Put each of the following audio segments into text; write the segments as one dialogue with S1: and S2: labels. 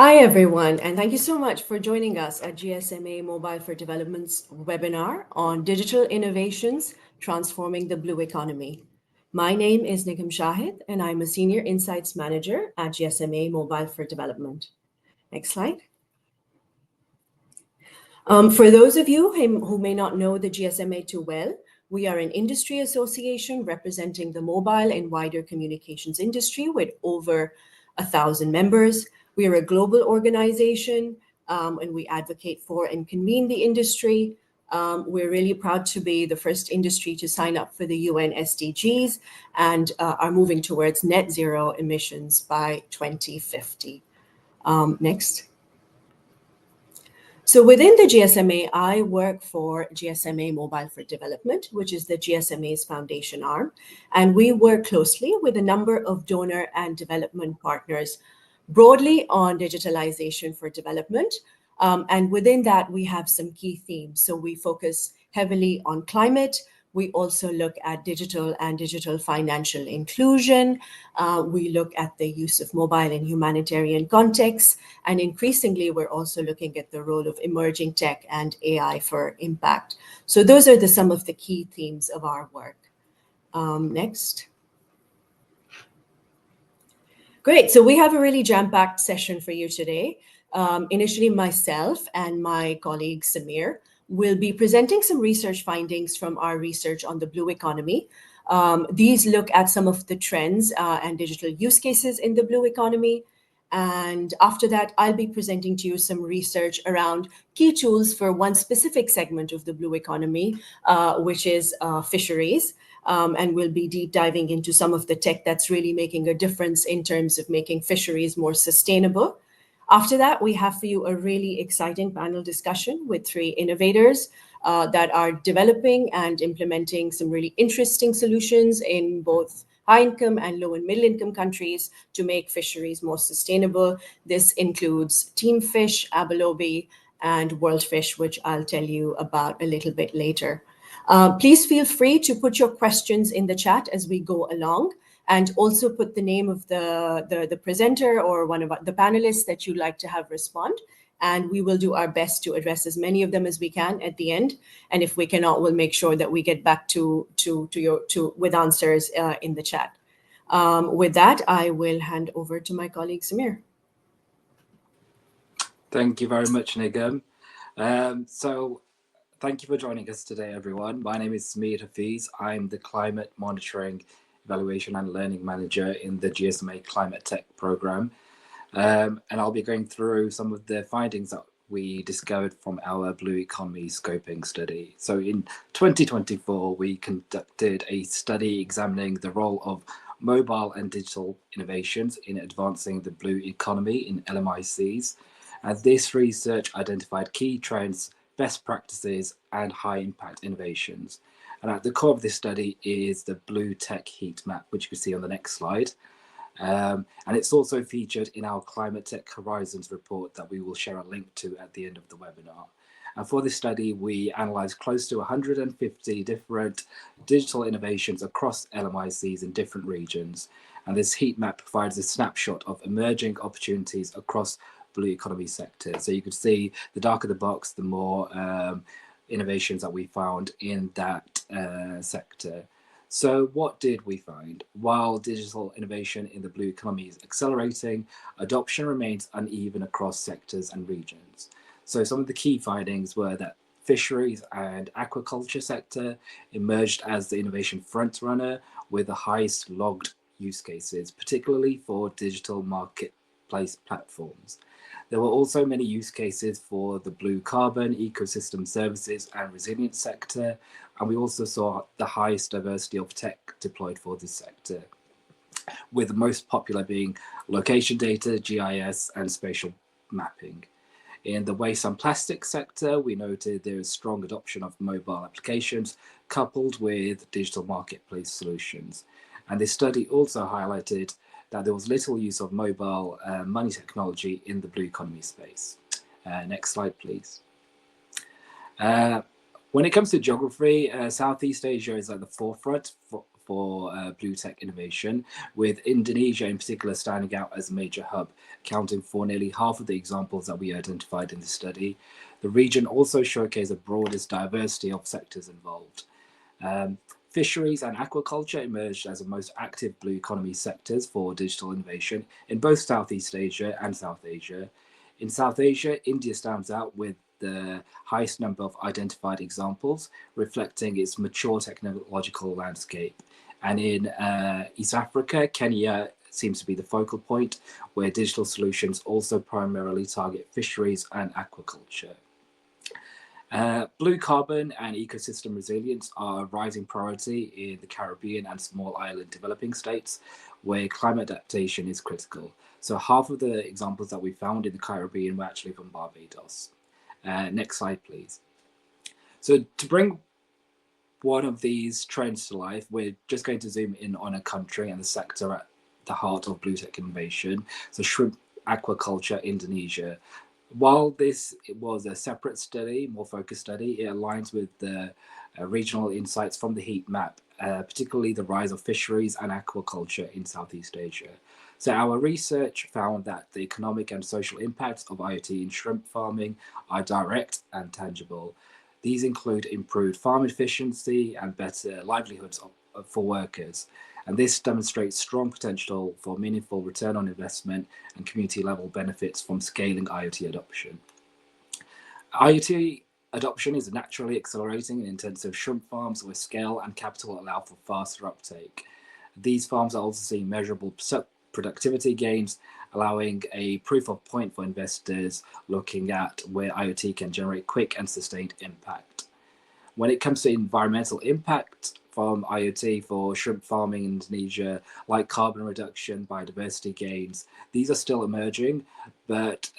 S1: Hi, everyone, and thank you so much for joining us at GSMA Mobile for Development's webinar on digital innovations transforming the blue economy. My name is Nigam Shahid, and I'm a Senior Insights Manager at GSMA Mobile for Development. Next slide. For those of you who may not know the GSMA too well, we are an industry association representing the mobile and wider communications industry with over 1,000 members. We are a global organization and we advocate for and convene the industry. We're really proud to be the first industry to sign up for the UN SDGs and are moving towards net zero emissions by 2050. Next. So within the GSMA, I work for GSMA Mobile for Development, which is the GSMA's foundation arm. And we work closely with a number of donor and development partners broadly on digitalization for development. And within that, we have some key themes. So we focus heavily on climate. We also look at digital and digital financial inclusion. We look at the use of mobile in humanitarian contexts. And increasingly, we're also looking at the role of emerging tech and AI for impact. So those are some of the key themes of our work. Next. Great. So we have a really jam-packed session for you today. Initially, myself and my colleague Samir will be presenting some research findings from our research on the blue economy. These look at some of the trends and digital use cases in the blue economy. And after that, I'll be presenting to you some research around key tools for one specific segment of the blue economy, which is fisheries. And we'll be deep diving into some of the tech that's really making a difference in terms of making fisheries more sustainable. After that, we have for you a really exciting panel discussion with three innovators that are developing and implementing some really interesting solutions in both high-income and low and middle-income countries to make fisheries more sustainable. This includes Team Fish, Abelobi, and World Fish, which I'll tell you about a little bit later. Please feel free to put your questions in the chat as we go along, and also put the name of the presenter or one of the panelists that you'd like to have respond. And we will do our best to address as many of them as we can at the end. And if we cannot, we'll make sure that we get back with answers in the chat. With that, I will hand over to my colleague Samir.
S2: Thank you very much, Nigam. Thank you for joining us today, everyone. My name is Samir Hafiz. I'm the Climate Monitoring, Evaluation and Learning Manager in the GSMA Climate Tech Programme. And I'll be going through some of the findings that we discovered from our Blue Economy Scoping study. So in 2024, we conducted a study examining the role of mobile and digital innovations in advancing the blue economy in LMICs. And this research identified key trends, best practices, and high impact innovations. And at the core of this study is the Blue Tech Heat Map, which you can see on the next slide. And it's also featured in our Climate Tech Horizons report that we will share a link to at the end of the webinar. And for this study, we analysed close to 150 different digital innovations across LMICs in different regions. And this heat map provides a snapshot of emerging opportunities across blue economy sectors. So you could see the darker the box, the more innovations that we found in that sector. So what did we find? While digital innovation in the blue economy is accelerating, adoption remains uneven across sectors and regions. So some of the key findings were that fisheries and aquaculture sector emerged as the innovation frontrunner with the highest logged use cases, particularly for digital marketplace platforms. There were also many use cases for the blue carbon, ecosystem services and resilience sector, and we also saw the highest diversity of tech deployed for this sector, with the most popular being location data, GIS and spatial mapping. In the waste and plastic sector, we noted there is strong adoption of mobile applications coupled with digital marketplace solutions. And this study also highlighted that there was little use of mobile money technology in the blue economy space. Next slide, please. When it comes to geography, Southeast Asia is at the forefront for blue tech innovation, with Indonesia in particular standing out as a major hub, accounting for nearly half of the examples that we identified in the study. The region also showcased the broadest diversity of sectors involved. Fisheries and aquaculture emerged as the most active blue economy sectors for digital innovation in both Southeast Asia and South Asia. In South Asia, India stands out with the highest number of identified examples, reflecting its mature technological landscape. And in East Africa, Kenya seems to be the focal point, where digital solutions also primarily target fisheries and aquaculture. Blue carbon and ecosystem resilience are a rising priority in the Caribbean and small island developing states where climate adaptation is critical. So half of the examples that we found in the Caribbean were actually from Barbados. Next slide, please. So to bring one of these trends to life, we're just going to zoom in on a country and the sector at the heart of blue tech innovation. So shrimp aquaculture, Indonesia. While this was a separate study, more focused study, it aligns with the regional insights from the heat map, particularly the rise of fisheries and aquaculture in Southeast Asia. So our research found that the economic and social impacts of IoT in shrimp farming are direct and tangible. These include improved farm efficiency and better livelihoods for workers. And this demonstrates strong potential for meaningful return on investment and community level benefits from scaling IoT adoption. IoT adoption is naturally accelerating in intensive shrimp farms where scale and capital allow for faster uptake. These farms are also seeing measurable productivity gains, allowing a proof of point for investors looking at where IoT can generate quick and sustained impact. When it comes to environmental impact from IoT for shrimp farming in Indonesia, like carbon reduction, biodiversity gains, these are still emerging, but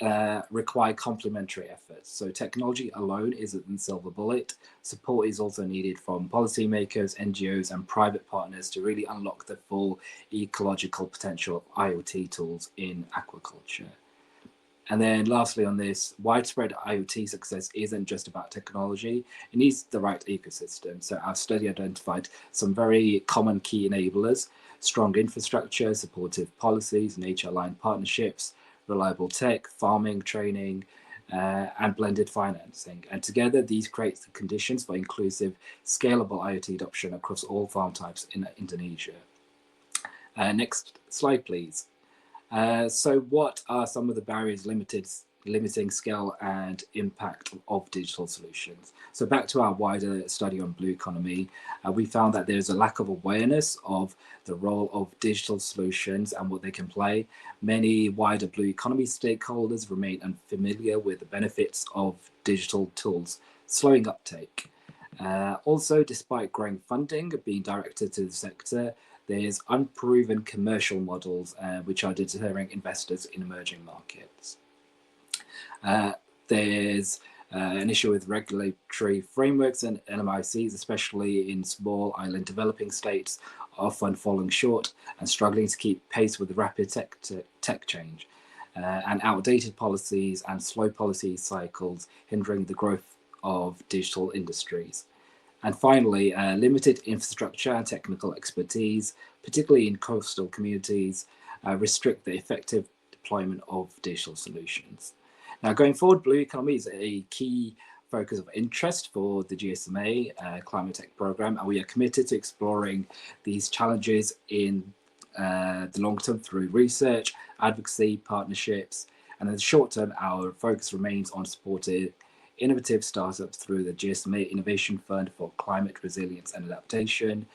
S2: require complementary efforts. So technology alone isn't the silver bullet. Support is also needed from policymakers, NGOs, and private partners to really unlock the full ecological potential of IoT tools in aquaculture. And then lastly on this, widespread IoT success isn't just about technology, it needs the right ecosystem. So our study identified some very common key enablers: strong infrastructure, supportive policies, nature-aligned partnerships, reliable tech, farming training, and blended financing. And together, these create the conditions for inclusive, scalable IoT adoption across all farm types in Indonesia. Next slide, please. So what are some of the barriers limiting scale and impact of digital solutions? So back to our wider study on blue economy, we found that there's a lack of awareness of the role of digital solutions and what they can play. Many wider blue economy stakeholders remain unfamiliar with the benefits of digital tools, slowing uptake. Also, despite growing funding being directed to the sector, there's unproven commercial models which are deterring investors in emerging markets. There's an issue with regulatory frameworks and LMICs, especially in small island developing states, often falling short and struggling to keep pace with the rapid tech change, and outdated policies and slow policy cycles hindering the growth of digital industries. And finally, limited infrastructure and technical expertise, particularly in coastal communities, restrict the effective deployment of digital solutions. Now, going forward, blue economy is a key focus of interest for the GSMA Climate Tech Programme, and we are committed to exploring these challenges in the long term through research, advocacy, partnerships, and in the short term, our focus remains on supporting innovative startups through the GSMA Innovation Fund for Climate Resilience and Adaptation,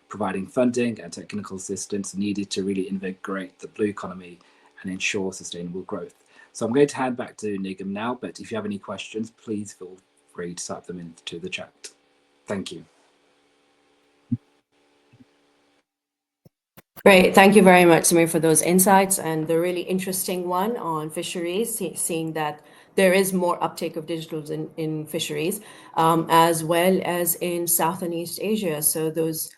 S2: providing funding and technical assistance needed to really invigorate the blue economy and ensure sustainable growth. So I'm going to hand back to Nigam now, but if you have any questions, please feel free to type them into the chat. Thank you.
S1: Great. Thank you very much, Samir, for those insights and the really interesting one on fisheries, seeing that there is more uptake of digitals in fisheries, as well as in South and East Asia. So those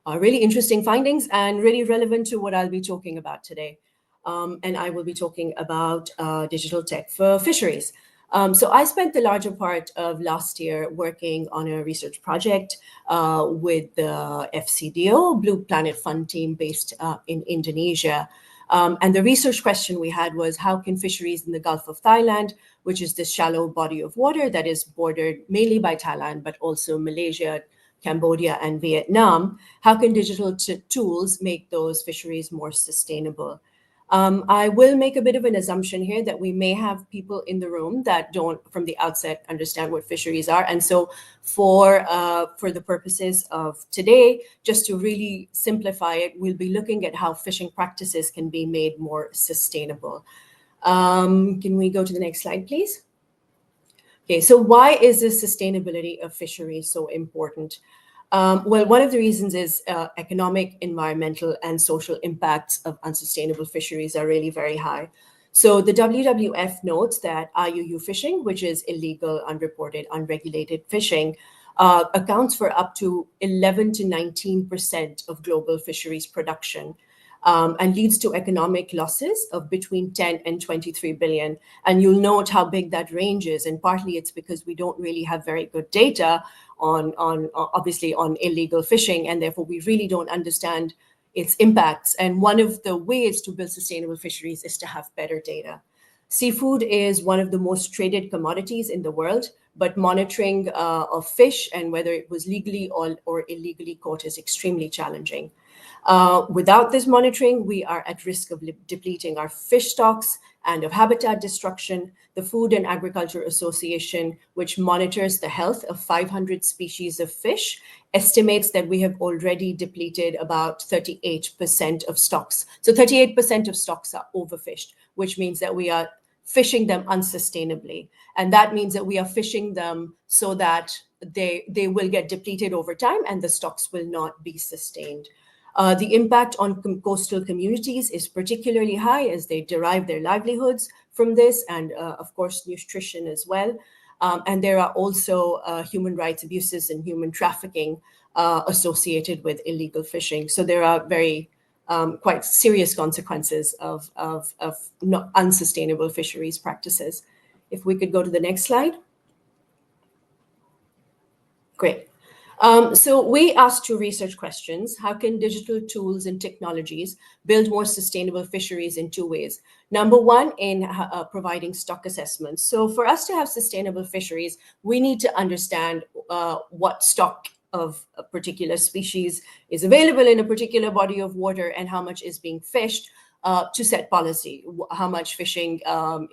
S1: are really interesting findings and really relevant to what I'll be talking about today. And I will be talking about digital tech for fisheries. So I spent the larger part of last year working on a research project with the FCDO, Blue Planet Fund team based in Indonesia. And the research question we had was, how can fisheries in the Gulf of Thailand, which is this shallow body of water that is bordered mainly by Thailand, but also Malaysia, Cambodia, and Vietnam, how can digital tools make those fisheries more sustainable? I will make a bit of an assumption here that we may have people in the room that don't, from the outset, understand what fisheries are. And so, for the purposes of today, just to really simplify it, we'll be looking at how fishing practices can be made more sustainable. Can we go to the next slide, please? Okay, so why is the sustainability of fisheries so important? Well, one of the reasons is economic, environmental, and social impacts of unsustainable fisheries are really very high. So the WWF notes that IUU fishing, which is illegal, unreported, unregulated fishing, accounts for up to 11 to 19% of global fisheries production. And leads to economic losses of between 10 and 23 billion. And you'll note how big that range is. And partly it's because we don't really have very good data on obviously on illegal fishing, and therefore we really don't understand its impacts. And one of the ways to build sustainable fisheries is to have better data. Seafood is one of the most traded commodities in the world, but monitoring of fish and whether it was legally or illegally caught is extremely challenging. Without this monitoring, we are at risk of depleting our fish stocks and of habitat destruction. The Food and Agriculture Association, which monitors the health of 500 species of fish, estimates that we have already depleted about 38% of stocks. So 38% of stocks are overfished, which means that we are fishing them unsustainably. And that means that we are fishing them so that they will get depleted over time and the stocks will not be sustained. The impact on coastal communities is particularly high as they derive their livelihoods from this and, of course, nutrition as well. And there are also human rights abuses and human trafficking associated with illegal fishing. So there are very quite serious consequences of unsustainable fisheries practices. If we could go to the next slide. Great. So we asked two research questions. How can digital tools and technologies build more sustainable fisheries in two ways? Number one, in providing stock assessments. So for us to have sustainable fisheries, we need to understand what stock of a particular species is available in a particular body of water and how much is being fished to set policy, how much fishing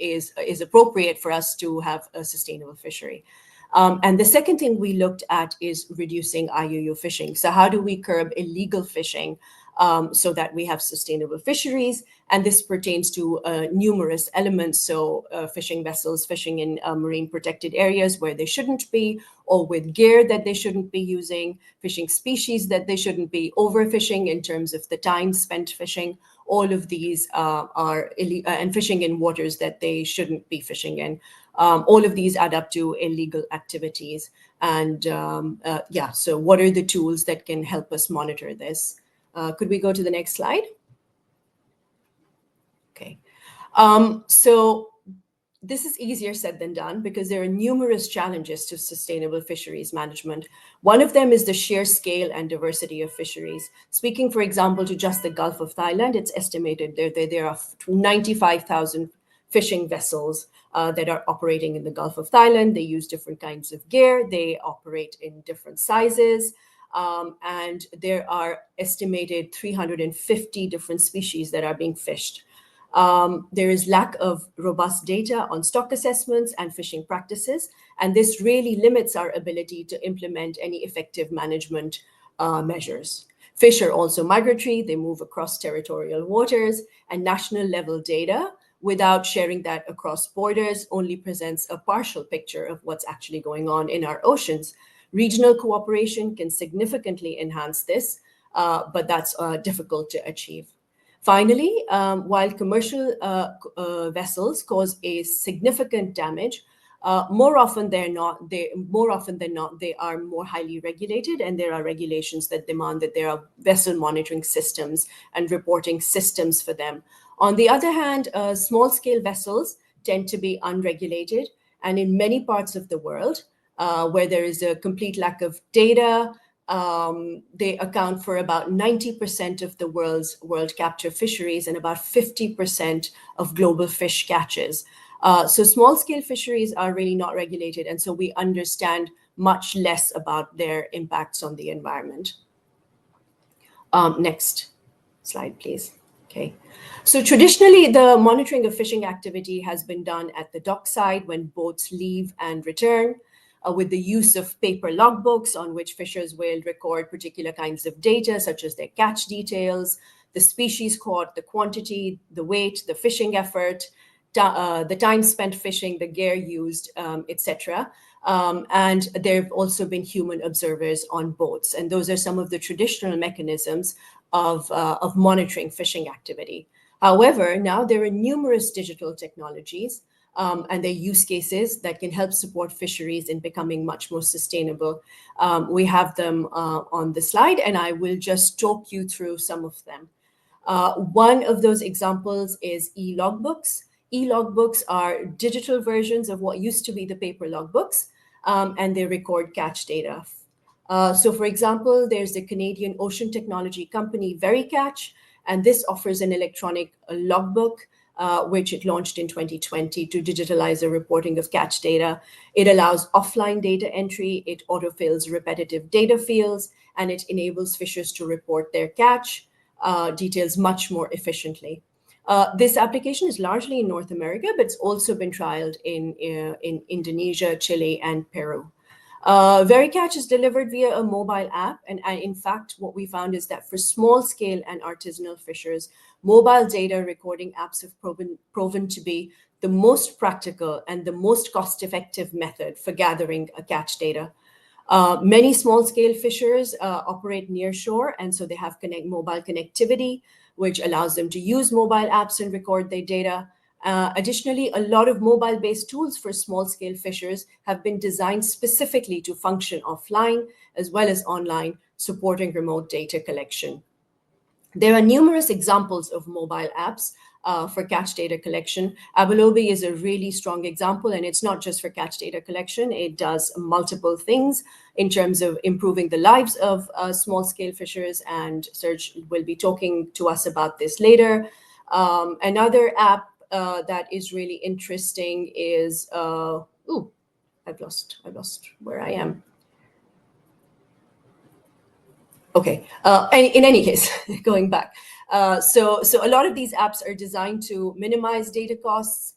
S1: is appropriate for us to have a sustainable fishery. And the second thing we looked at is reducing IUU fishing. So how do we curb illegal fishing so that we have sustainable fisheries? And this pertains to numerous elements. So fishing vessels fishing in marine protected areas where they shouldn't be, or with gear that they shouldn't be using, fishing species that they shouldn't be, overfishing in terms of the time spent fishing. All of these are illegal, and fishing in waters that they shouldn't be fishing in. All of these add up to illegal activities. And yeah, so what are the tools that can help us monitor this? Could we go to the next slide? Okay. So this is easier said than done because there are numerous challenges to sustainable fisheries management. One of them is the sheer scale and diversity of fisheries. Speaking, for example, to just the Gulf of Thailand, it's estimated there are 95,000 fishing vessels that are operating in the Gulf of Thailand. They use different kinds of gear. They operate in different sizes. And there are estimated 350 different species that are being fished. There is lack of robust data on stock assessments and fishing practices, and this really limits our ability to implement any effective management measures. Fish are also migratory, they move across territorial waters, and national level data without sharing that across borders only presents a partial picture of what's actually going on in our oceans. Regional cooperation can significantly enhance this, but that's difficult to achieve. Finally, while commercial vessels cause a significant damage, more often than not, they are more highly regulated, and there are regulations that demand that there are vessel monitoring systems and reporting systems for them. On the other hand, small-scale vessels tend to be unregulated, And in many parts of the world, where there is a complete lack of data, they account for about 90% of the world capture fisheries and about 50% of global fish catches. So small-scale fisheries are really not regulated, and so we understand much less about their impacts on the environment. Next slide, please. Okay. So traditionally, the monitoring of fishing activity has been done at the dockside when boats leave and return, with the use of paper logbooks on which fishers will record particular kinds of data, such as their catch details, the species caught, the quantity, the weight, the fishing effort, the time spent fishing, the gear used, etc. And there have also been human observers on boats. And those are some of the traditional mechanisms of monitoring fishing activity. However, now there are numerous digital technologies and their use cases that can help support fisheries in becoming much more sustainable. We have them on the slide, and I will just talk you through some of them. One of those examples is e-logbooks. E-logbooks are digital versions of what used to be the paper logbooks, and they record catch data. So for example, there's the Canadian ocean technology company VeriCatch, and this offers an electronic logbook, which it launched in 2020 to digitalize the reporting of catch data. It allows offline data entry, it autofills repetitive data fields, and it enables fishers to report their catch details much more efficiently. This application is largely in North America, but it's also been trialed in Indonesia, Chile, and Peru. VeriCatch is delivered via a mobile app, and in fact, what we found is that for small-scale and artisanal fishers, mobile data recording apps have proven to be the most practical and the most cost-effective method for gathering catch data. Many small-scale fishers operate near shore, and so they have mobile connectivity, which allows them to use mobile apps and record their data. Additionally, a lot of mobile-based tools for small-scale fishers have been designed specifically to function offline as well as online, supporting remote data collection. There are numerous examples of mobile apps for catch data collection. Abelobi is a really strong example, and it's not just for catch data collection. It does multiple things in terms of improving the lives of small-scale fishers, and Serge will be talking to us about this later. Another app that is really interesting is, I've lost where I am. Okay, in any case, going back. So a lot of these apps are designed to minimize data costs.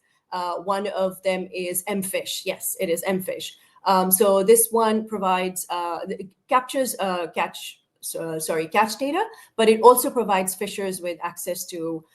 S1: One of them is mFish. Yes, it is mFish. So this one provides, captures catch data, but it also provides fishers with access to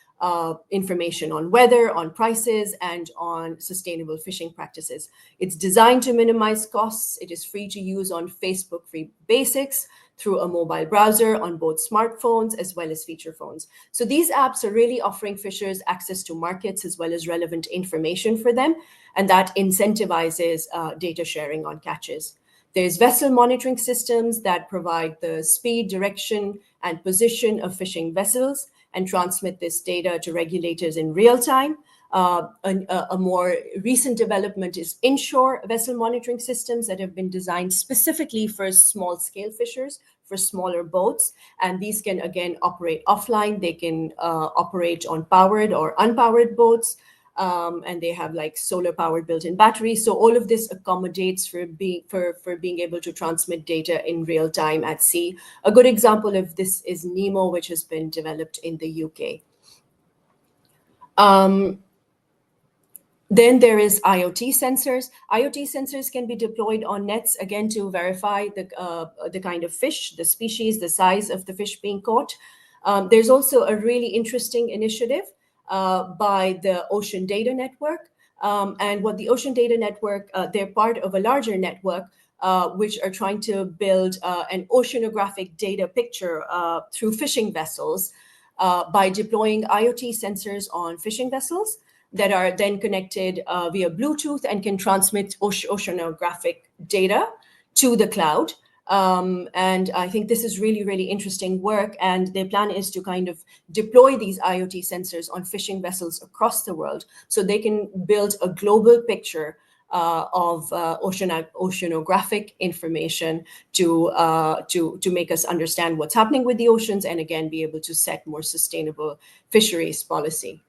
S1: information on weather, on prices, and on sustainable fishing practices. It's designed to minimize costs. It is free to use on Facebook Free Basics, through a mobile browser on both smartphones as well as feature phones. So these apps are really offering fishers access to markets as well as relevant information for them, and that incentivizes data sharing on catches. There's vessel monitoring systems that provide the speed, direction, and position of fishing vessels and transmit this data to regulators in real time. A more recent development is inshore vessel monitoring systems that have been designed specifically for small-scale fishers, for smaller boats. And these can, again, operate offline. They can operate on powered or unpowered boats. And they have like solar-powered built-in batteries. So all of this accommodates for being able to transmit data in real time at sea. A good example of this is Nemo, which has been developed in the UK. Then there is IoT sensors. IoT sensors can be deployed on nets, again, to verify the kind of fish, the species, the size of the fish being caught. There's also a really interesting initiative by the Ocean Data Network. And what the Ocean Data Network, they're part of a larger network which are trying to build an oceanographic data picture through fishing vessels by deploying IoT sensors on fishing vessels that are then connected via Bluetooth and can transmit oceanographic data to the cloud. And I think this is really, really interesting work. And their plan is to kind of deploy these IoT sensors on fishing vessels across the world so they can build a global picture of oceanographic information to make us understand what's happening with the oceans, and again be able to set more sustainable fisheries policy.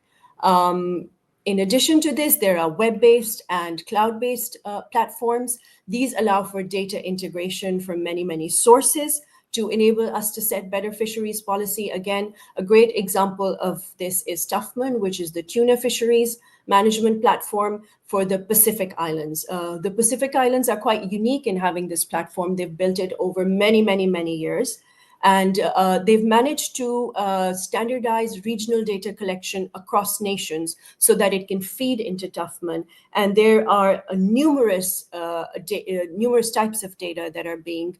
S1: In addition to this, there are web-based and cloud-based platforms. These allow for data integration from many sources to enable us to set better fisheries policy. Again, a great example of this is Tuffman, which is the tuna fisheries management platform for the Pacific Islands. The Pacific Islands are quite unique in having this platform. They've built it over many years. And they've managed to standardize regional data collection across nations so that it can feed into Tuffman. And there are numerous types of data that are being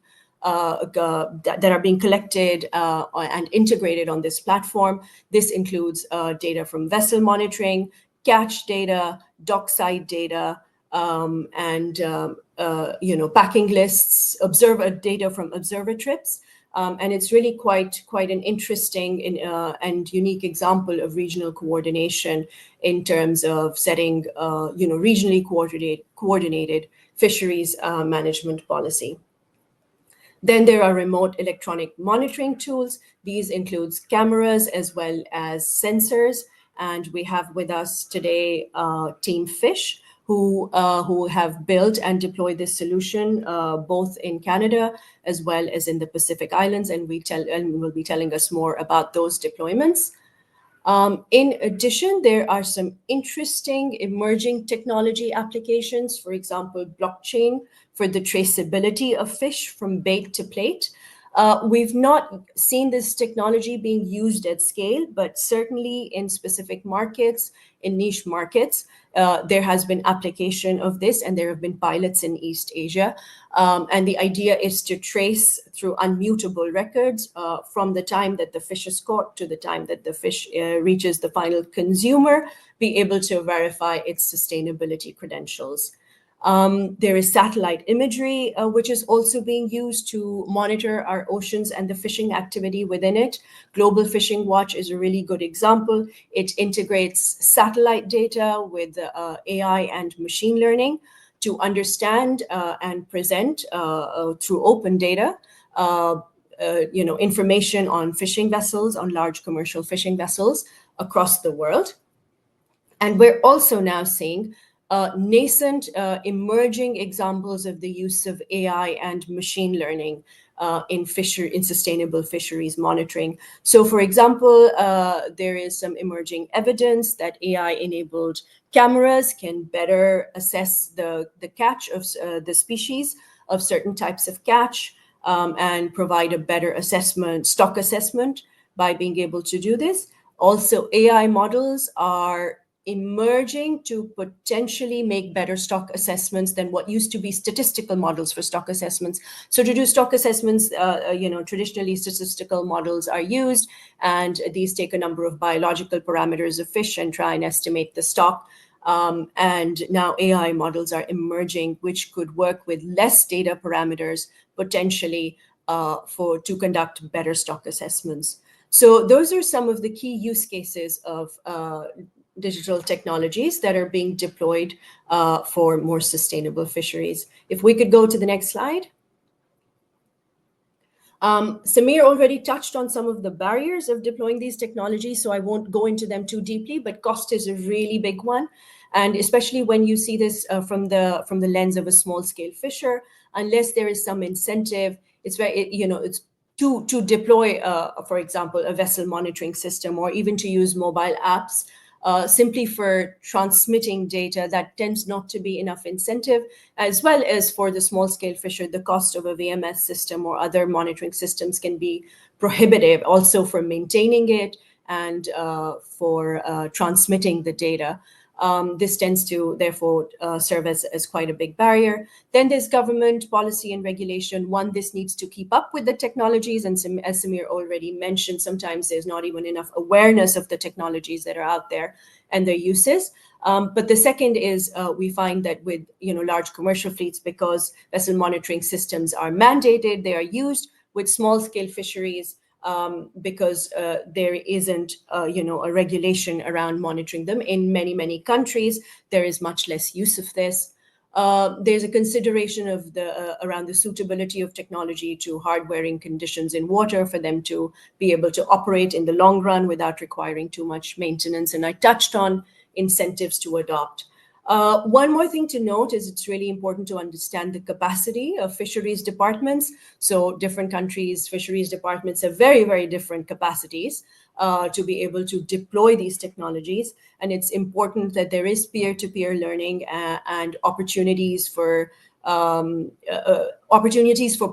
S1: collected and integrated on this platform. This includes data from vessel monitoring, catch data, dockside data, and packing lists, observer data from observer trips. And it's really quite an interesting and unique example of regional coordination in terms of setting regionally coordinated fisheries management policy. Then there are remote electronic monitoring tools. These includes cameras as well as sensors. And we have with us today Team Fish, who have built and deployed this solution both in Canada as well as in the Pacific Islands, and will be telling us more about those deployments. In addition, there are some interesting emerging technology applications, for example, blockchain for the traceability of fish from bait to plate. We've not seen this technology being used at scale, but certainly in specific markets, in niche markets, there has been application of this, and there have been pilots in East Asia. And the idea is to trace through unmutable records from the time that the fish is caught to the time that the fish reaches the final consumer, be able to verify its sustainability credentials. There is satellite imagery, which is also being used to monitor our oceans and the fishing activity within it. Global Fishing Watch is a really good example. It integrates satellite data with AI and machine learning to understand and present through open data information on fishing vessels, on large commercial fishing vessels across the world. And we're also now seeing nascent emerging examples of the use of AI and machine learning in sustainable fisheries monitoring. So for example, there is some emerging evidence that AI-enabled cameras can better assess the catch of the species of certain types of catch and provide a better stock assessment by being able to do this. Also, AI models are emerging to potentially make better stock assessments than what used to be statistical models for stock assessments. So to do stock assessments, traditionally statistical models are used, and these take a number of biological parameters of fish and try and estimate the stock. And now AI models are emerging, which could work with less data parameters potentially to conduct better stock assessments. So those are some of the key use cases of digital technologies that are being deployed for more sustainable fisheries. If we could go to the next slide. Samir already touched on some of the barriers of deploying these technologies, so I won't go into them too deeply, but cost is a really big one. And especially when you see this from the lens of a small-scale fisher, unless there is some incentive, it's to deploy, for example, a vessel monitoring system, or even to use mobile apps simply for transmitting data, that tends not to be enough incentive, as well as for the small-scale fisher, the cost of a VMS system or other monitoring systems can be prohibitive, also for maintaining it and for transmitting the data. This tends to, therefore, serve as quite a big barrier. Then there's government policy and regulation. One, this needs to keep up with the technologies. And as Samir already mentioned, sometimes there's not even enough awareness of the technologies that are out there and their uses. But the second is we find that with large commercial fleets, because vessel monitoring systems are mandated, they are used with small-scale fisheries because there isn't, a regulation around monitoring them. In many countries, there is much less use of this. there's a consideration of around the suitability of technology to hard-wearing conditions in water for them to be able to operate in the long run without requiring too much maintenance. And I touched on incentives to adopt. One more thing to note is it's really important to understand the capacity of fisheries departments. So different countries' fisheries departments have very, very different capacities to be able to deploy these technologies. And it's important that there is peer-to-peer learning and opportunities for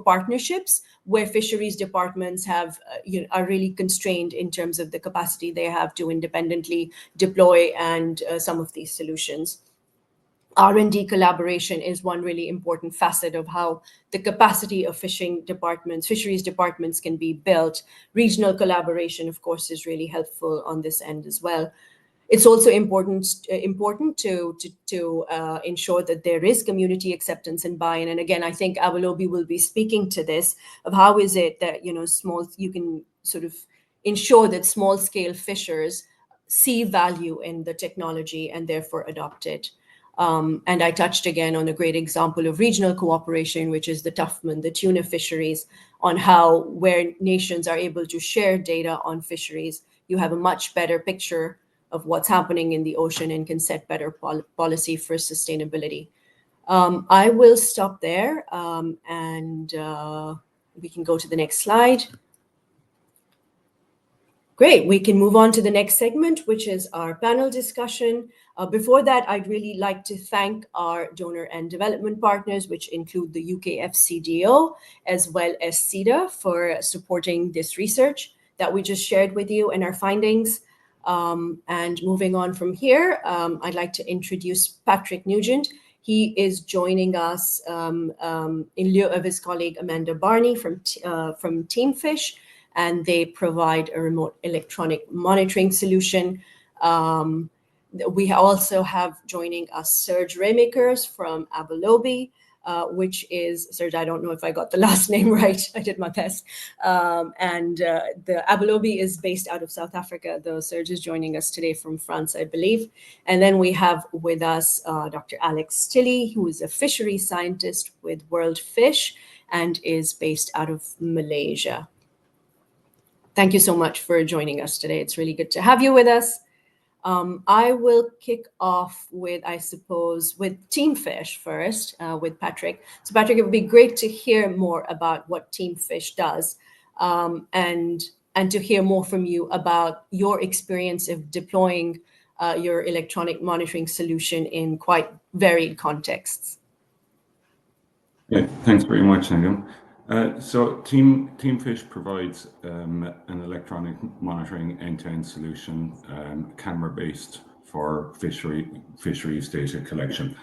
S1: partnerships where fisheries departments are really constrained in terms of the capacity they have to independently deploy and some of these solutions. R&D collaboration is one really important facet of how the capacity of fisheries departments can be built. Regional collaboration, of course, is really helpful on this end as well. It's also important to ensure that there is community acceptance and buy-in. And again, I think Awolobi will be speaking to this, of how is it that you can sort of ensure that small-scale fishers see value in the technology and therefore adopt it. And I touched again on a great example of regional cooperation, which is the Tufman, the tuna fisheries, on how where nations are able to share data on fisheries, you have a much better picture of what's happening in the ocean and can set better policy for sustainability. I will stop there and we can go to the next slide. Great, we can move on to the next segment, which is our panel discussion. Before that, I'd really like to thank our donor and development partners, which include the UK FCDO, as well as CEDA, for supporting this research that we just shared with you and our findings. And moving on from here, I'd like to introduce Patrick Nugent. He is joining us in lieu of his colleague Amanda Barney from Teamfish, and they provide a remote electronic monitoring solution. We also have joining us Serge Remakers from Awolobi, which is, Serge, I don't know if I got the last name right. I did my best. The Awolobi is based out of South Africa, though Serge is joining us today from France, I believe. And then we have with us Dr. Alex Tilley, who is a fisheries scientist with World Fish and is based out of Malaysia. Thank you so much for joining us today. It's really good to have you with us. I will kick off with, I suppose, with Teamfish first, with Patrick. So Patrick, it would be great to hear more about what Teamfish does and to hear more from you about your experience of deploying your electronic monitoring solution in quite varied contexts.
S3: Yeah, thanks very much, Nigel. So Teamfish provides an electronic monitoring end-to-end solution, camera-based for fisheries data collection.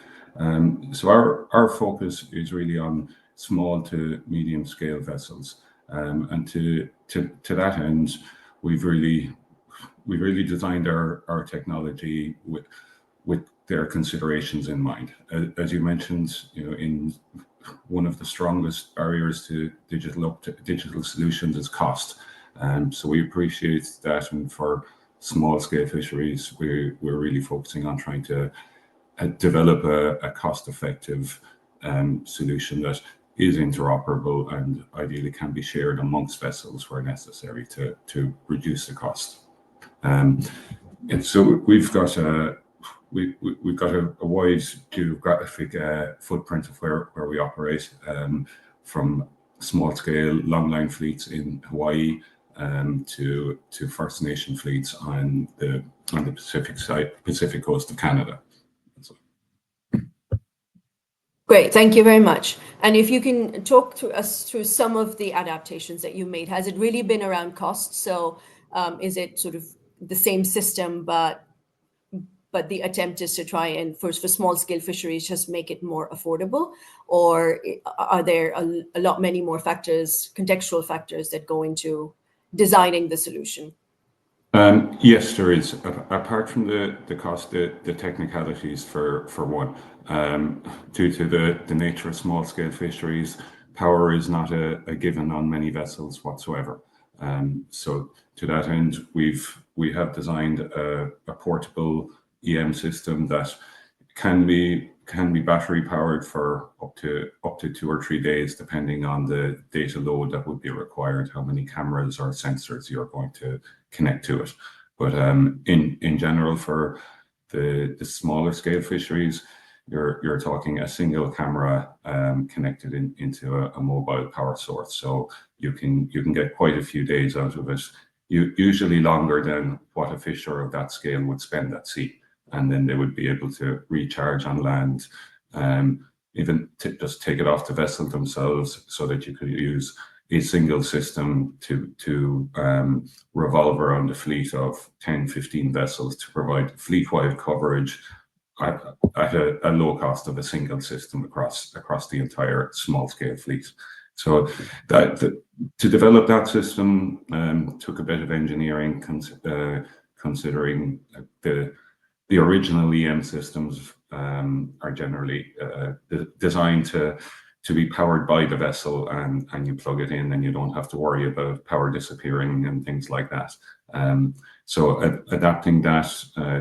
S3: So our focus is really on small to medium scale vessels, and to that end, we've really designed our technology with their considerations in mind. As you mentioned, in one of the strongest barriers to digital solutions is cost. So we appreciate that, and for small scale fisheries, we're really focusing on trying to develop a cost-effective solution that is interoperable and ideally can be shared amongst vessels where necessary to reduce the cost. And so we've got a wide geographic footprint of where we operate, from small scale longline fleets in Hawaii to First Nation fleets on the Pacific coast of Canada.
S1: Great, thank you very much. And if you can talk to us through some of the adaptations that you made, has it really been around cost? So is it sort of the same system, but the attempt is to try and, for small scale fisheries, just make it more affordable? Or are there many more factors, contextual factors, that go into designing the solution?
S3: Yes, there is. Apart from the cost, the technicalities for one. Due to the nature of small scale fisheries, power is not a given on many vessels whatsoever. So to that end, we have designed a portable EM system that can be battery powered for up to 2 or 3 days, depending on the data load that would be required, how many cameras or sensors you're going to connect to it. But in general, for the smaller scale fisheries, you're talking a single camera connected into a mobile power source, so you can get quite a few days out of it. Usually longer than what a fisher of that scale would spend at sea, and then they would be able to recharge on land, even just take it off the vessel themselves, so that you could use a single system to revolve around a fleet of 10-15 vessels to provide fleet-wide coverage at a low cost of a single system across the entire small-scale fleet. So to develop that system took a bit of engineering, considering the original EM systems are generally designed to be powered by the vessel, and you plug it in and you don't have to worry about power disappearing and things like that. So adapting that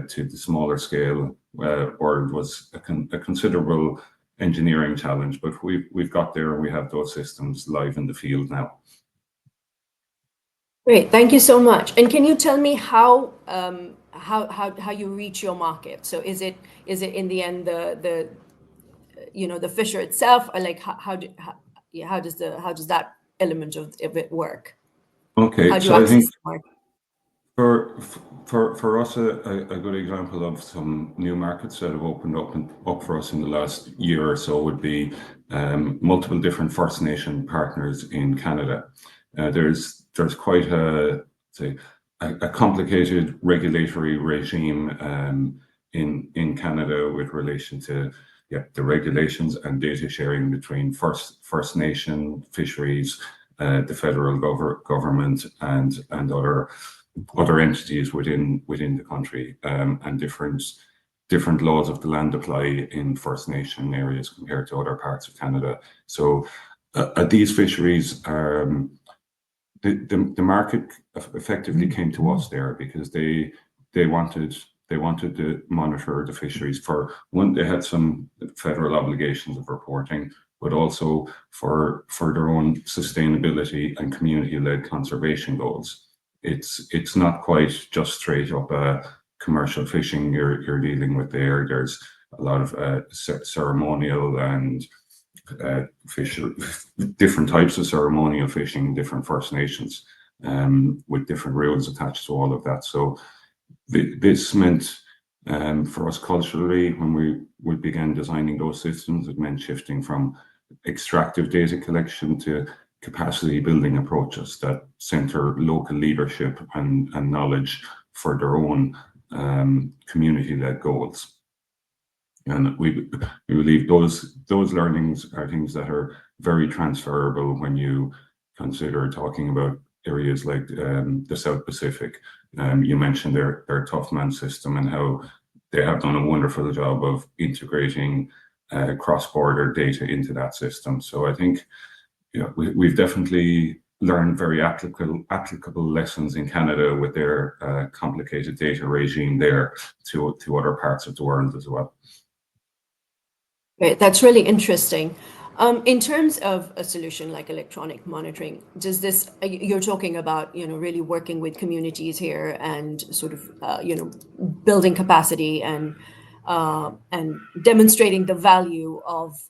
S3: to the smaller scale world was a considerable engineering challenge, but we've got there, and we have those systems live in the field now.
S1: Great, thank you so much. And can you tell me how you reach your market? So is it in the end the fisher itself, or like how does that element of it work?
S3: Okay,
S1: How do you
S3: so I think
S1: access the market?
S3: for us, a good example of some new markets that have opened up for us in the last year or so would be multiple different First Nation partners in Canada. There's quite a complicated regulatory regime in Canada with relation to the regulations and data sharing between First Nation fisheries, the federal government, and other entities within the country, and different laws of the land apply in First Nation areas compared to other parts of Canada. So these fisheries, the market effectively came to us there because they wanted to monitor the fisheries. For one, they had some federal obligations of reporting, but also for their own sustainability and community-led conservation goals. It's not quite just straight up commercial fishing you're dealing with there. There's a lot of ceremonial and different types of ceremonial fishing, different First Nations, with different rules attached to all of that. So this meant, for us culturally, when we began designing those systems, it meant shifting from extractive data collection to capacity building approaches that center local leadership and knowledge for their own community-led goals. And we believe those learnings are things that are very transferable when you consider talking about areas like the South Pacific. You mentioned their Tough Man system and how they have done a wonderful job of integrating cross-border data into that system. So I think we've definitely learned very applicable lessons in Canada with their complicated data regime there to other parts of the world as well.
S1: Great, that's really interesting. In terms of a solution like electronic monitoring, does this, you're talking about, really working with communities here and sort of, building capacity and demonstrating the value of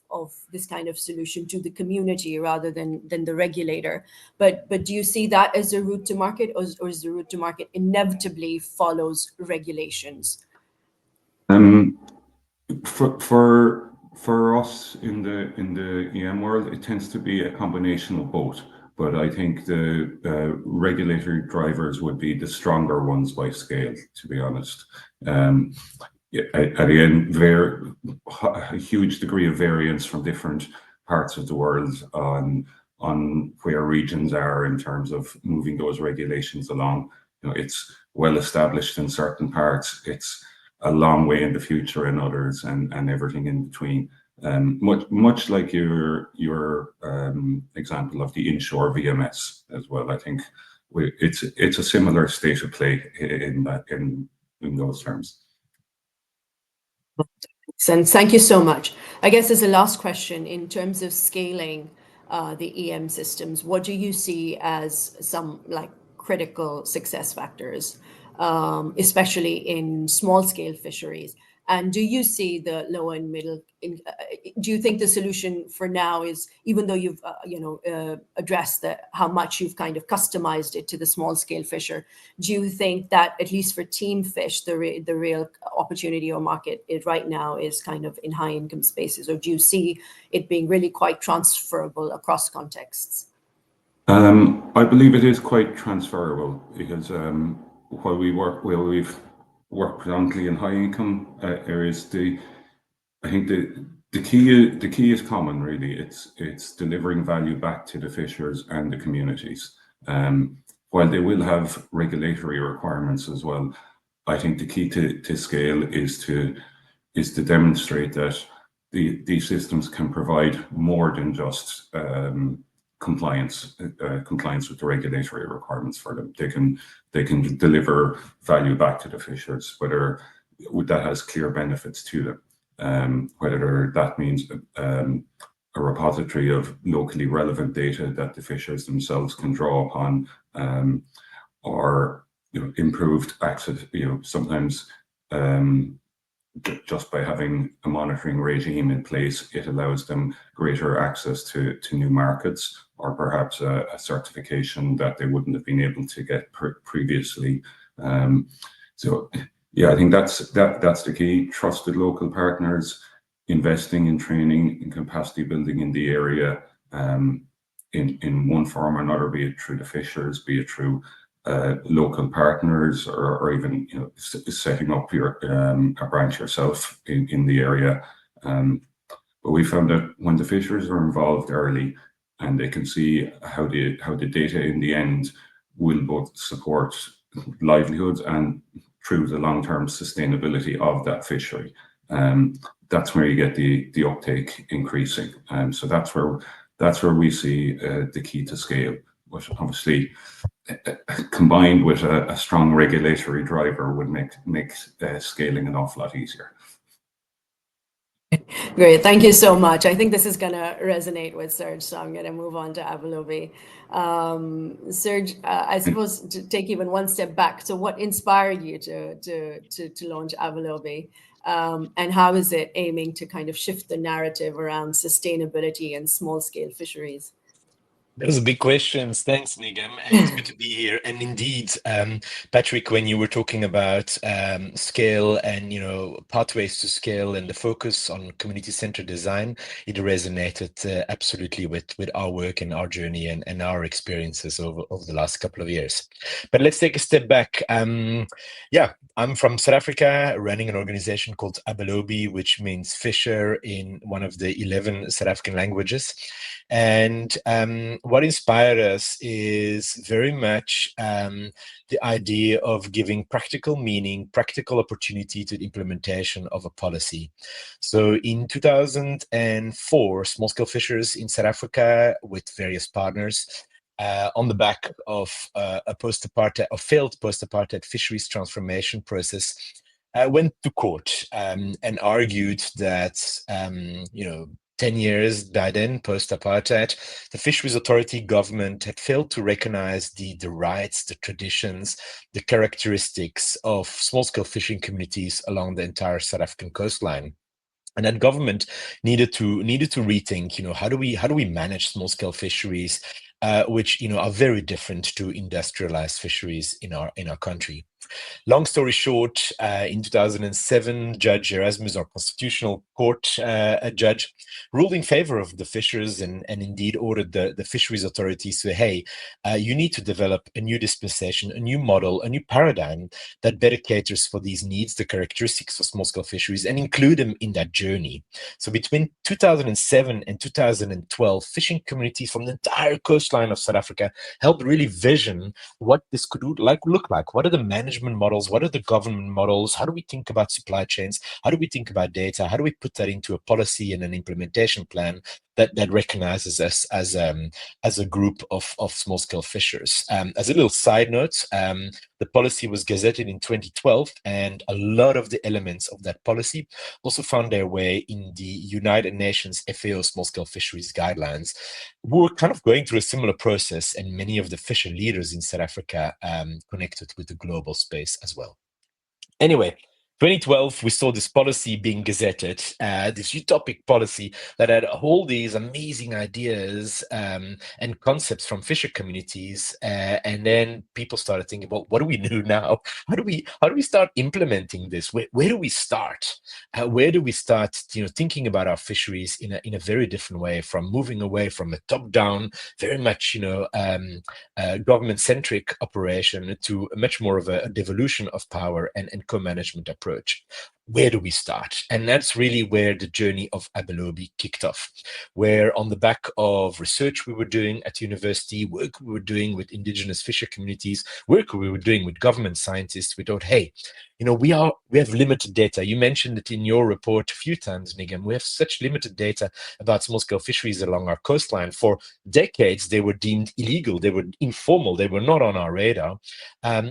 S1: this kind of solution to the community rather than the regulator. But do you see that as a route to market, or is the route to market inevitably follows regulations?
S3: For us in the EM world, it tends to be a combination of both. But I think the regulatory drivers would be the stronger ones by scale, to be honest. Again, a huge degree of variance from different parts of the world on where regions are in terms of moving those regulations along. It's well established in certain parts. It's a long way in the future in others, and everything in between. Much like your example of the inshore VMS as well. I think it's a similar state of play in those terms.
S1: And thank you so much. I guess as a last question, in terms of scaling the EM systems, what do you see as some like critical success factors, especially in small scale fisheries? And do you see the low and middle? Do you think the solution for now is, even though you've addressed how much you've kind of customized it to the small scale fisher, do you think that at least for team fish, the real opportunity or market is right now is kind of in high income spaces, or do you see it being really quite transferable across contexts?
S3: I believe it is quite transferable because while we've worked predominantly in high income areas, I think the key is common really. It's delivering value back to the fishers and the communities. While they will have regulatory requirements as well, I think the key to scale is to demonstrate that these systems can provide more than just compliance with the regulatory requirements for them. They can deliver value back to the fishers, whether that has clear benefits to them, whether that means a repository of locally relevant data that the fishers themselves can draw upon, or improved access. Sometimes just by having a monitoring regime in place, it allows them greater access to new markets, or perhaps a certification that they wouldn't have been able to get previously. So yeah, I think that's the key. Trusted local partners, investing in training and capacity building in the area, in one form or another, be it through the fishers, be it through local partners, or even setting up a branch yourself in the area. But we found that when the fishers are involved early and they can see how the data in the end will both support livelihoods and through the long-term sustainability of that fishery, that's where you get the uptake increasing. So that's where we see the key to scale, which obviously combined with a strong regulatory driver would make scaling an awful lot easier.
S1: Great, thank you so much. I think this is going to resonate with Serge, so I'm going to move on to Abelobi. Serge, I suppose to take even one step back, so what inspired you to launch Abelobi, and how is it aiming to kind of shift the narrative around sustainability and small-scale fisheries?
S4: Those are big questions. Thanks, Nigam. It's good to be here. And indeed, Patrick, when you were talking about scale and pathways to scale and the focus on community-centered design, it resonated absolutely with our work and our journey and our experiences over the last couple of years. But let's take a step back. Yeah, I'm from South Africa, running an organization called Abelobi, which means fisher in one of the 11 South African languages. And what inspired us is very much the idea of giving practical meaning, practical opportunity to the implementation of a policy. So in 2004, small-scale fishers in South Africa with various partners, on the back of a failed post-apartheid fisheries transformation process, went to court and argued that 10 years by then, post-apartheid, the Fisheries Authority government had failed to recognize the rights, the traditions, the characteristics of small-scale fishing communities along the entire South African coastline. And that government needed to rethink, how do we manage small-scale fisheries, which are very different to industrialized fisheries in our country. Long story short, in 2007, Judge Erasmus, our Constitutional Court judge, ruled in favor of the fishers and indeed ordered the Fisheries Authority to say, hey, you need to develop a new dispensation, a new model, a new paradigm that better caters for these needs, the characteristics of small-scale fisheries, and include them in that journey. So between 2007 and 2012, fishing communities from the entire coastline of South Africa helped really vision what this could look like. What are the management models? What are the government models? How do we think about supply chains? How do we think about data? How do we put that into a policy and an implementation plan that recognizes us as a group of small-scale fishers. As a little side note, the policy was gazetted in 2012, and a lot of the elements of that policy also found their way in the United Nations FAO small-scale fisheries guidelines. We were kind of going through a similar process, and many of the fisher leaders in South Africa connected with the global space as well. Anyway, 2012, we saw this policy being gazetted, this utopic policy that had all these amazing ideas and concepts from fisher communities, and then people started thinking, well, what do we do now? How do we start implementing this? Where do we start? Where do we start, thinking about our fisheries in a very different way, from moving away from a top-down, very much, government-centric operation to much more of a devolution of power and co-management approach. Where do we start? And that's really where the journey of Abelobi kicked off, where on the back of research we were doing at university, work we were doing with indigenous fisher communities, work we were doing with government scientists, we thought, hey, we have limited data. You mentioned it in your report a few times, Nigam. We have such limited data about small-scale fisheries along our coastline. For decades, they were deemed illegal. They were informal. They were not on our radar.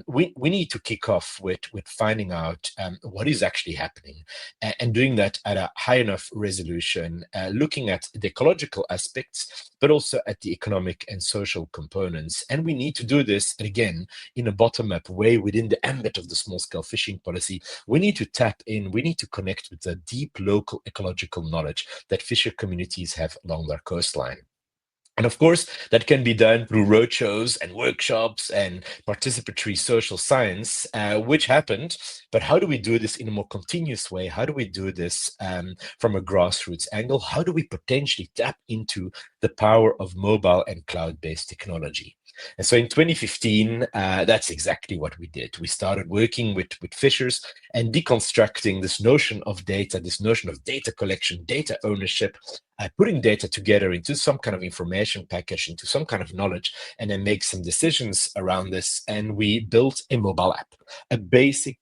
S4: We need to kick off with finding out what is actually happening, and doing that at a high enough resolution, looking at the ecological aspects, but also at the economic and social components. And we need to do this, again, in a bottom-up way within the ambit of the small-scale fishing policy. We need to tap in, we need to connect with the deep local ecological knowledge that fisher communities have along their coastline. And of course, that can be done through roadshows and workshops and participatory social science, which happened. But how do we do this in a more continuous way? How do we do this from a grassroots angle? How do we potentially tap into the power of mobile and cloud-based technology? And so in 2015, that's exactly what we did. We started working with fishers and deconstructing this notion of data, this notion of data collection, data ownership, putting data together into some kind of information package, into some kind of knowledge, and then make some decisions around this. And we built a mobile app, a basic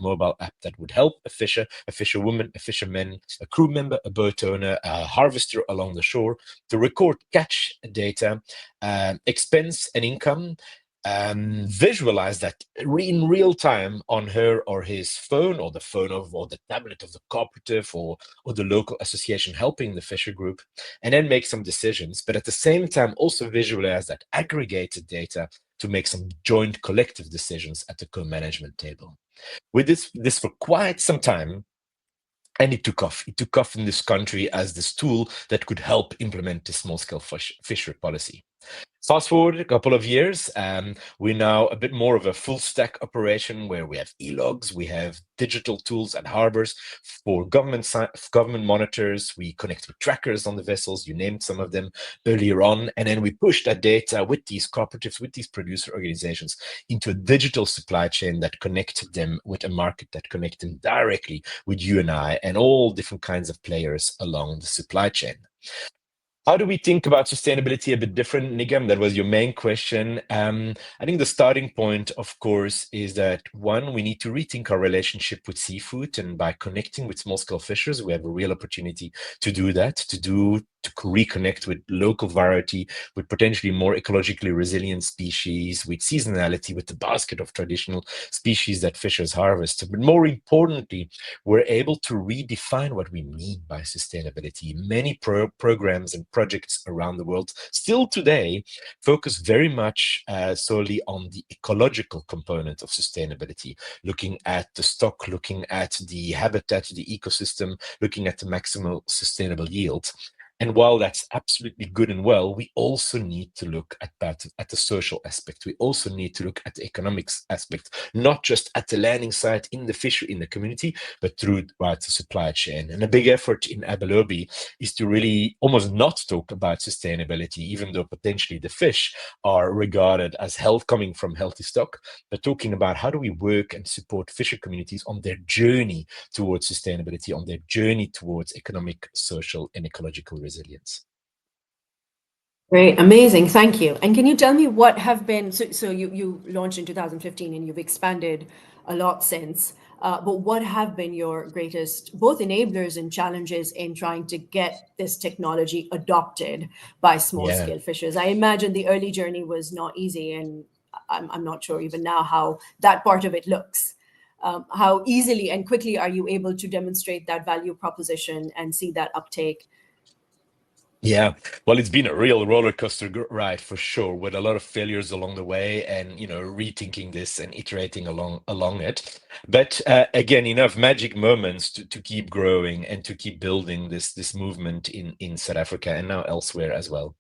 S4: mobile app that would help a fisher, a fisherwoman, a fisherman, a crew member, a boat owner, a harvester along the shore to record catch data, expense and income, visualize that in real time on her or his phone, or the phone of, or the tablet of the cooperative or the local association helping the fisher group, and then make some decisions. But at the same time, also visualize that aggregated data to make some joint collective decisions at the co-management table. With this for quite some time, and it took off. It took off in this country as this tool that could help implement the small-scale fishery policy. Fast forward a couple of years, we're now a bit more of a full stack operation where we have e-logs, we have digital tools at harbors for government monitors, we connect with trackers on the vessels, you named some of them earlier on, and then we push that data with these cooperatives, with these producer organizations into a digital supply chain that connected them with a market that connected them directly with you and I and all different kinds of players along the supply chain. How do we think about sustainability a bit different, Nigam? That was your main question. I think the starting point, of course, is that one, we need to rethink our relationship with seafood, and by connecting with small-scale fishers, we have a real opportunity to do that, to reconnect with local variety, with potentially more ecologically resilient species, with seasonality, with the basket of traditional species that fishers harvest. But more importantly, we're able to redefine what we mean by sustainability. Many programs and projects around the world still today focus very much solely on the ecological component of sustainability, looking at the stock, looking at the habitat, the ecosystem, looking at the maximal sustainable yield. And while that's absolutely good and well, we also need to look at the social aspect. We also need to look at the economics aspect, not just at the landing site in the fishery, in the community, but throughout the supply chain. And a big effort in Abelobi is to really almost not talk about sustainability, even though potentially the fish are regarded as coming from healthy stock, but talking about how do we work and support fisher communities on their journey towards sustainability, on their journey towards economic, social, and ecological resilience.
S1: Great, amazing, thank you. And can you tell me what have been, so you launched in 2015 and you've expanded a lot since. But what have been your greatest both enablers and challenges in trying to get this technology adopted by small
S4: Yeah.
S1: scale fishers? I imagine the early journey was not easy, and I'm not sure even now how that part of it looks. How easily and quickly are you able to demonstrate that value proposition and see that uptake?
S4: Yeah, well, it's been a real roller coaster ride for sure, with a lot of failures along the way, and rethinking this and iterating along it. But again, enough magic moments to keep growing and to keep building this movement in South Africa and now elsewhere as well.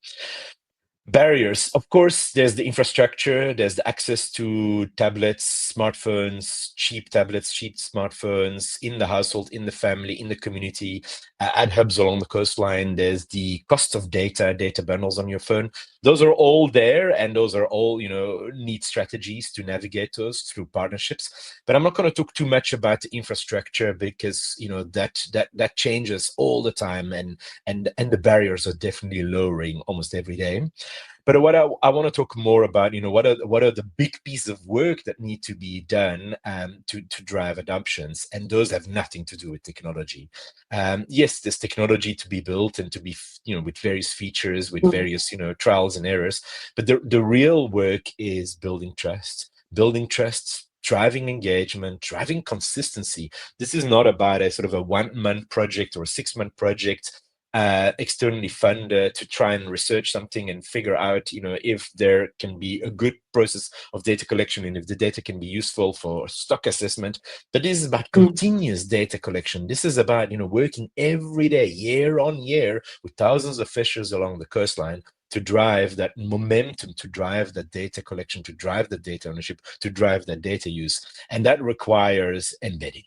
S4: Barriers, of course, there's the infrastructure, there's the access to tablets, smartphones, cheap tablets, cheap smartphones in the household, in the family, in the community, at hubs along the coastline. There's the cost of data bundles on your phone. Those are all there, and those are all neat strategies to navigate those through partnerships. But I'm not going to talk too much about the infrastructure, because that changes all the time, and the barriers are definitely lowering almost every day. But what I want to talk more about, what are the big pieces of work that need to be done to drive adoptions, and those have nothing to do with technology. Yes, there's technology to be built and to be, with various features, with various, trials and errors. But the real work is building trust, driving engagement, driving consistency. This is not about a sort of a 1 month project or a 6 month project, externally funded, to try and research something and figure out, if there can be a good process of data collection and if the data can be useful for stock assessment. But this is about continuous data collection. This is about, working every day, year on year, with thousands of fishers along the coastline, to drive that momentum, to drive that data collection, to drive the data ownership, to drive that data use. And that requires embedding.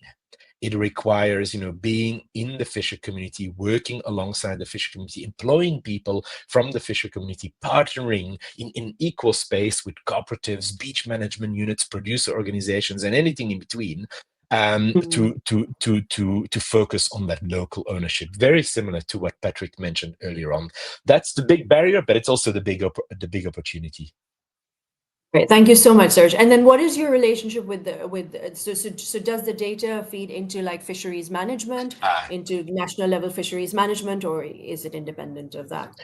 S4: It requires, being in the fisher community, working alongside the fisher community, employing people from the fisher community, partnering in equal space with cooperatives, beach management units, producer organizations, and anything in between, to focus on that local ownership. Very similar to what Patrick mentioned earlier on. That's the big barrier, but it's also the big opportunity.
S1: Great, thank you so much, Serge. And then, what is your relationship with so does the data feed into like fisheries management, into national level fisheries management, or is it independent of that?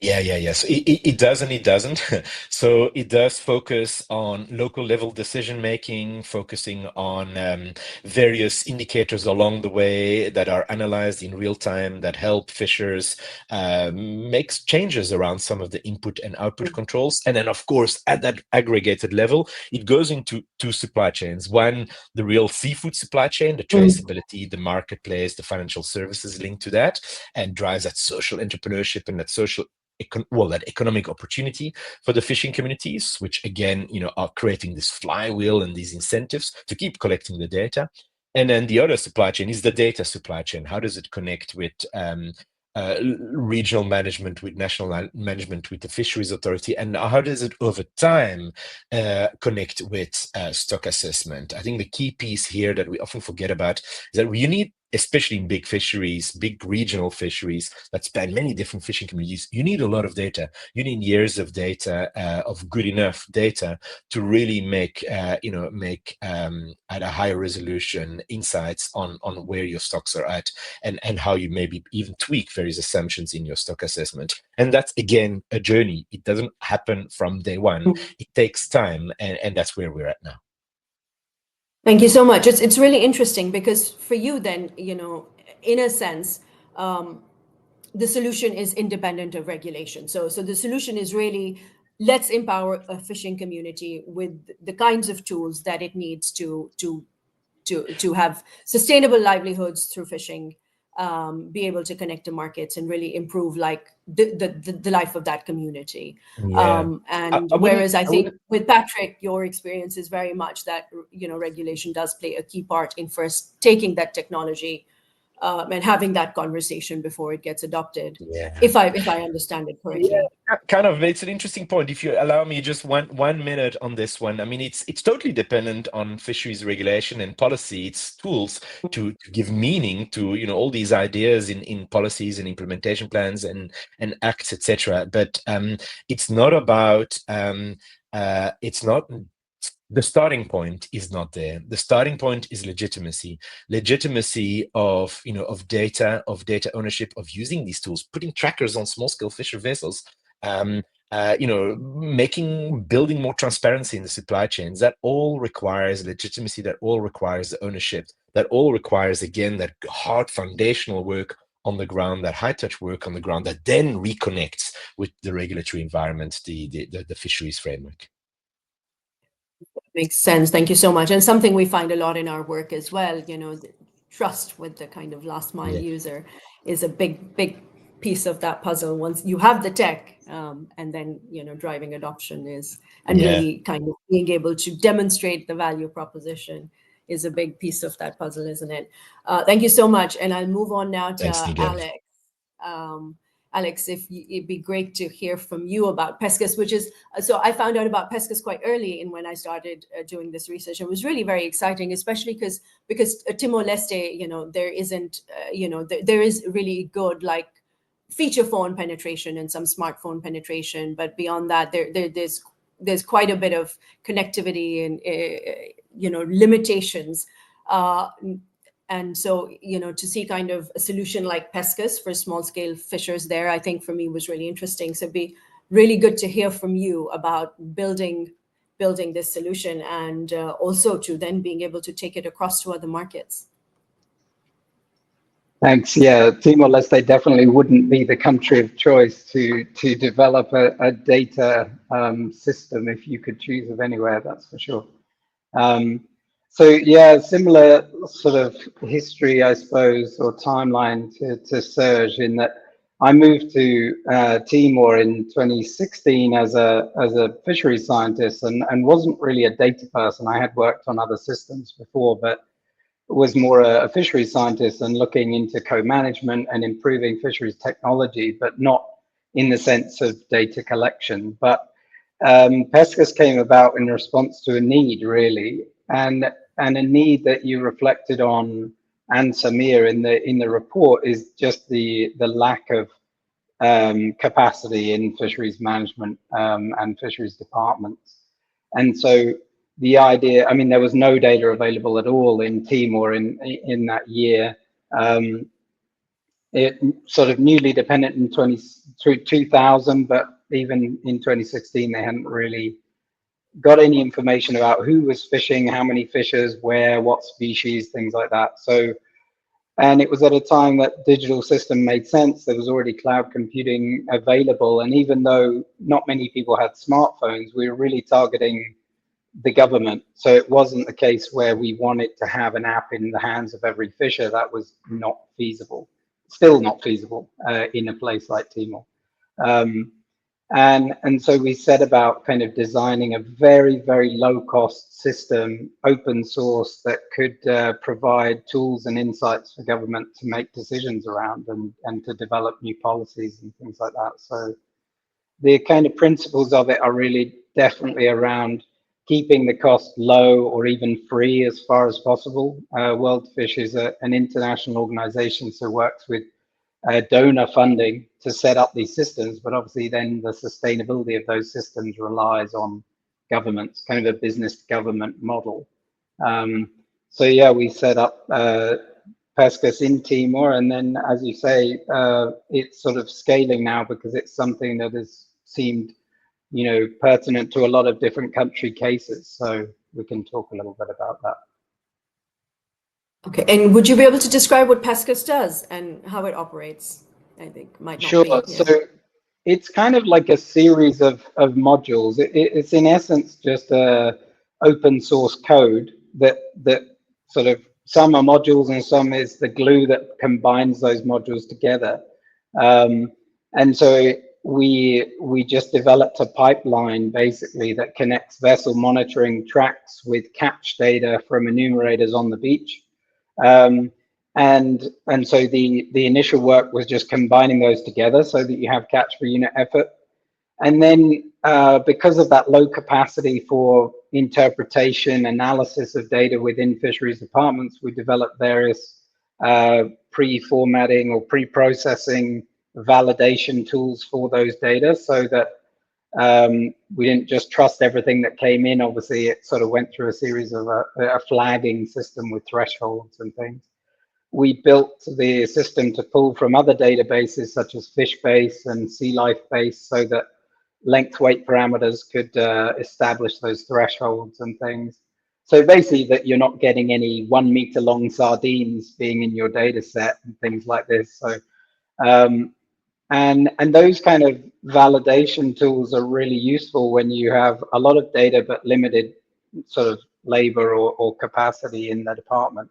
S4: Yeah. So it does and it doesn't. So it does focus on local level decision making, focusing on various indicators along the way that are analyzed in real time, that help fishers make changes around some of the input and output controls. And then, of course, at that aggregated level, it goes into two supply chains. One, the real seafood supply chain, the traceability, the marketplace, the financial services linked to that, and drives that social entrepreneurship and that that economic opportunity for the fishing communities, which again, are creating this flywheel and these incentives to keep collecting the data. And then the other supply chain is the data supply chain. How does it connect with regional management, with national management, with the fisheries authority, and how does it over time connect with stock assessment? I think the key piece here that we often forget about is that you need, especially in big fisheries, big regional fisheries that span many different fishing communities, you need a lot of data. You need years of data, of good enough data, to really make at a higher resolution insights on where your stocks are at, and how you maybe even tweak various assumptions in your stock assessment. And that's, again, a journey. It doesn't happen from day one. It takes time, and that's where we're at now.
S1: Thank you so much. It's really interesting, because for you then, in a sense, the solution is independent of regulation. So the solution is really, let's empower a fishing community with the kinds of tools that it needs to have sustainable livelihoods through fishing, be able to connect to markets, and really improve like the life of that community.
S4: Yeah.
S1: And whereas I think with Patrick, your experience is very much that regulation does play a key part in first taking that technology and having that conversation before it gets adopted.
S4: Yeah.
S1: If I understand it correctly.
S4: Yeah, kind of. It's an interesting point. If you allow me just one minute on this one, I mean, it's totally dependent on fisheries regulation and policy. It's tools to give meaning to all these ideas in policies and implementation plans and acts, etc. But it's not about it's not the starting point is not there. The starting point is legitimacy of, of data ownership, of using these tools, putting trackers on small scale fisher vessels, building more transparency in the supply chains. That all requires legitimacy, that all requires ownership, that all requires, again, that hard foundational work on the ground, that high touch work on the ground, that then reconnects with the regulatory environment, the fisheries framework.
S1: Makes sense. Thank you so much. And something we find a lot in our work as well, the trust with the kind of last mile user is a big piece of that puzzle. Once you have the tech, and then, driving adoption and really kind of being able to demonstrate the value proposition is a big piece of that puzzle, isn't it? Thank you so much. And I'll move on now to Alex. Alex, it'd be great to hear from you about PESCUS, so I found out about PESCUS quite early in when I started doing this research. It was really very exciting, especially because Timor-Leste, there isn't, there is really good feature phone penetration and some smartphone penetration, but beyond that, there's quite a bit of connectivity and limitations. And so, to see kind of a solution like PESCUS for small scale fishers there, I think for me was really interesting. So it'd be really good to hear from you about building this solution, and also to then being able to take it across to other markets.
S5: Thanks. Yeah, Timor-Leste definitely wouldn't be the country of choice to develop a data system if you could choose of anywhere, that's for sure. So yeah, similar sort of history, I suppose, or timeline to Serge, in that I moved to Timor in 2016 as a fisheries scientist, and wasn't really a data person. I had worked on other systems before, but was more a fisheries scientist and looking into co-management and improving fisheries technology, but not in the sense of data collection. But PESCUS came about in response to a need, really, and a need that you reflected on, and Samir, in the report, is just the lack of capacity in fisheries management and fisheries departments. And so the idea, I mean, there was no data available at all in Timor in that year. It sort of newly dependent in 2000, but even in 2016, they hadn't really got any information about who was fishing, how many fishers, where, what species, things like that. So, and it was at a time that digital system made sense. There was already cloud computing available. And even though not many people had smartphones, we were really targeting the government. So it wasn't the case where we wanted to have an app in the hands of every fisher. That was not feasible, still not feasible in a place like Timor. And so we set about kind of designing a very, very low cost system, open source, that could provide tools and insights for government to make decisions around, and to develop new policies and things like that. So the kind of principles of it are really definitely around keeping the cost low or even free as far as possible. World Fish is an international organization, so works with donor funding to set up these systems, but obviously then the sustainability of those systems relies on governments, kind of a business government model. So yeah, we set up PESCUS in Timor, and then, as you say, it's sort of scaling now because it's something that has seemed, pertinent to a lot of different country cases. So we can talk a little bit about that.
S1: Okay, and would you be able to describe what PESCUS does and how it operates? I think might not
S5: sure.
S1: be. Yeah.
S5: So it's kind of like a series of modules. It's in essence just a open source code that sort of, some are modules and some is the glue that combines those modules together. And so we just developed a pipeline basically that connects vessel monitoring tracks with catch data from enumerators on the beach. And so the initial work was just combining those together so that you have catch per unit effort. And then because of that low capacity for interpretation, analysis of data within fisheries departments, we developed various pre-formatting or pre-processing validation tools for those data, so that We didn't just trust everything that came in. Obviously, it sort of went through a series of a flagging system with thresholds and things. We built the system to pull from other databases such as FishBase and Sea Life Base, so that length weight parameters could establish those thresholds and things. So basically that you're not getting any 1 meter long sardines being in your data set and things like this. So and those kind of validation tools are really useful when you have a lot of data but limited sort of labor or capacity in the department.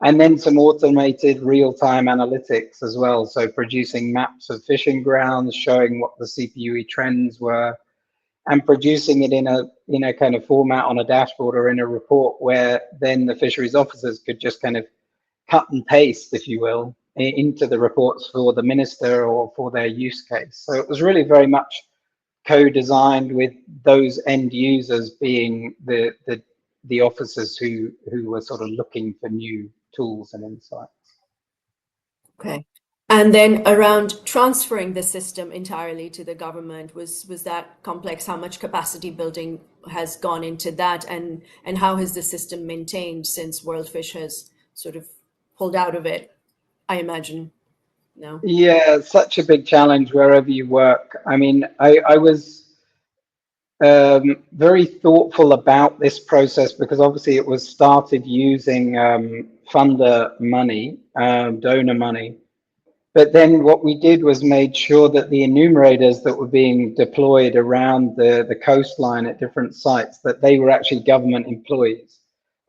S5: And then some automated real-time analytics as well. So producing maps of fishing grounds, showing what the CPUE trends were, and producing it in a kind of format on a dashboard or in a report where then the fisheries officers could just kind of cut and paste, if you will, into the reports for the minister or for their use case. So it was really very much co-designed with those end users being the officers who were sort of looking for new tools and insights.
S1: Okay. And then around transferring the system entirely to the government, was that complex? How much capacity building has gone into that, and how has the system maintained since WorldFish has sort of pulled out of it, I imagine? No.
S5: Yeah, such a big challenge wherever you work. I mean, I was very thoughtful about this process because obviously it was started using funder money, donor money. But then what we did was made sure that the enumerators that were being deployed around the coastline at different sites, that they were actually government employees.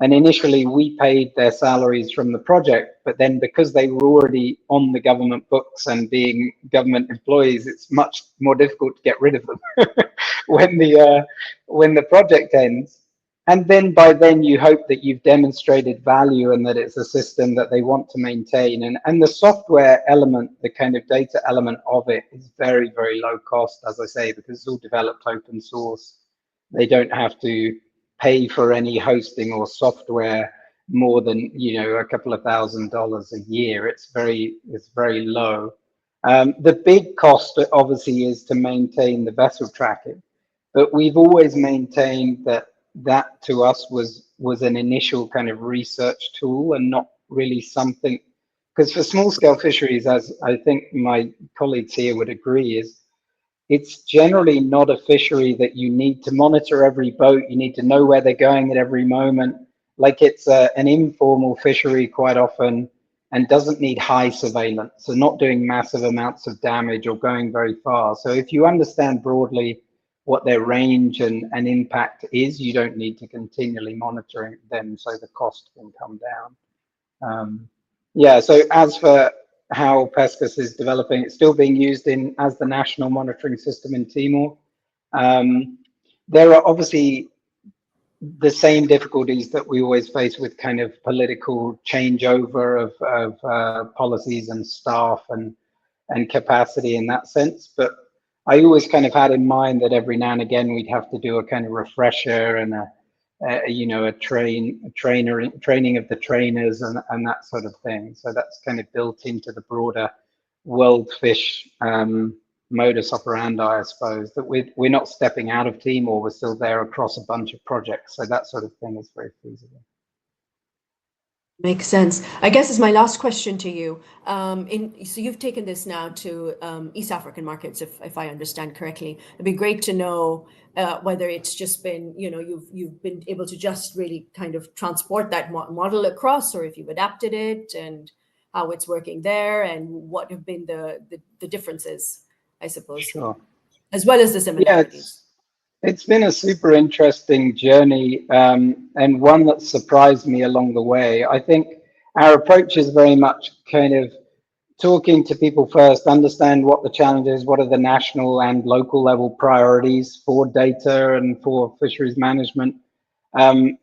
S5: And initially we paid their salaries from the project, but then because they were already on the government books and being government employees, it's much more difficult to get rid of them when the project ends. And then by then you hope that you've demonstrated value and that it's a system that they want to maintain. And the software element, the kind of data element of it is very, very low cost, as I say, because it's all developed open source. They don't have to pay for any hosting or software more than, you know, a couple of $1,000s a year. It's very low. The big cost obviously is to maintain the vessel tracking, but we've always maintained that to us was an initial kind of research tool and not really something, because for small scale fisheries, as I think my colleagues here would agree, is it's generally not a fishery that you need to monitor every boat. You need to know where they're going at every moment. Like it's an informal fishery quite often and doesn't need high surveillance. So not doing massive amounts of damage or going very far. So if you understand broadly what their range and impact is, you don't need to continually monitoring them, so the cost can come down. Yeah, so as for how PESCUS is developing, it's still being used as the national monitoring system in Timor. There are obviously the same difficulties that we always face with kind of political changeover of policies and staff and capacity in that sense, but I always kind of had in mind that every now and again we'd have to do a kind of refresher and a training of the trainers and that sort of thing. So that's kind of built into the broader WorldFish modus operandi, I suppose, that we're not stepping out of Timor, we're still there across a bunch of projects. So that sort of thing is very feasible.
S1: Makes sense. I guess is my last question to you. So you've taken this now to East African markets, if I understand correctly. It'd be great to know whether it's just been, you know, you've been able to just really kind of transport that model across, or if you've adapted it and how it's working there, and what have been the differences, I suppose,
S5: Sure.
S1: as well as the similarities.
S5: Yeah, it's been a super interesting journey and one that surprised me along the way. I think our approach is very much kind of talking to people first, understand what the challenge is, what are the national and local level priorities for data and for fisheries management. And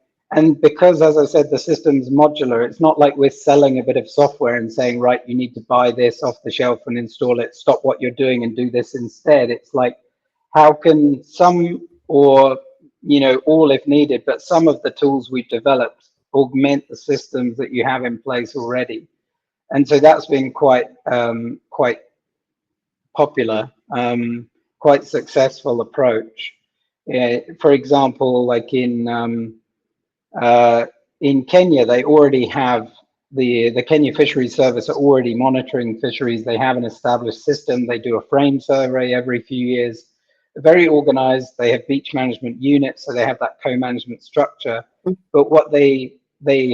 S5: because, as I said, the system's modular, it's not like we're selling a bit of software and saying, right, you need to buy this off the shelf and install it, stop what you're doing and do this instead. It's like, how can some, or, you know, all if needed, but some of the tools we've developed augment the systems that you have in place already? And so that's been quite popular. quite successful approach. For example, like in Kenya, they already have the Kenya Fisheries Service are already monitoring fisheries. They have an established system. They do a frame survey every few years. They're very organized. They have beach management units, so they have that co-management structure. But what they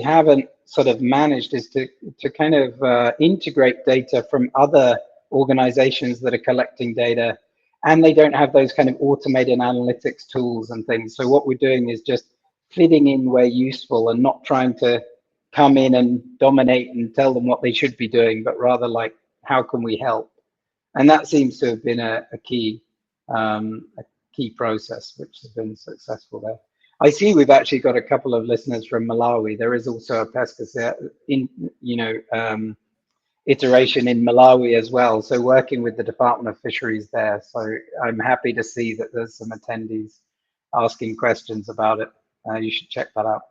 S5: haven't sort of managed is to kind of integrate data from other organizations that are collecting data, and they don't have those kind of automated analytics tools and things. So what we're doing is just fitting in where useful and not trying to come in and dominate and tell them what they should be doing, but rather like, how can we help? And that seems to have been a key process, which has been successful there. I see we've actually got a couple of listeners from Malawi. There is also a pesca iteration in Malawi as well. So working with the Department of Fisheries there. So I'm happy to see that there's some attendees asking questions about it. You should check that out.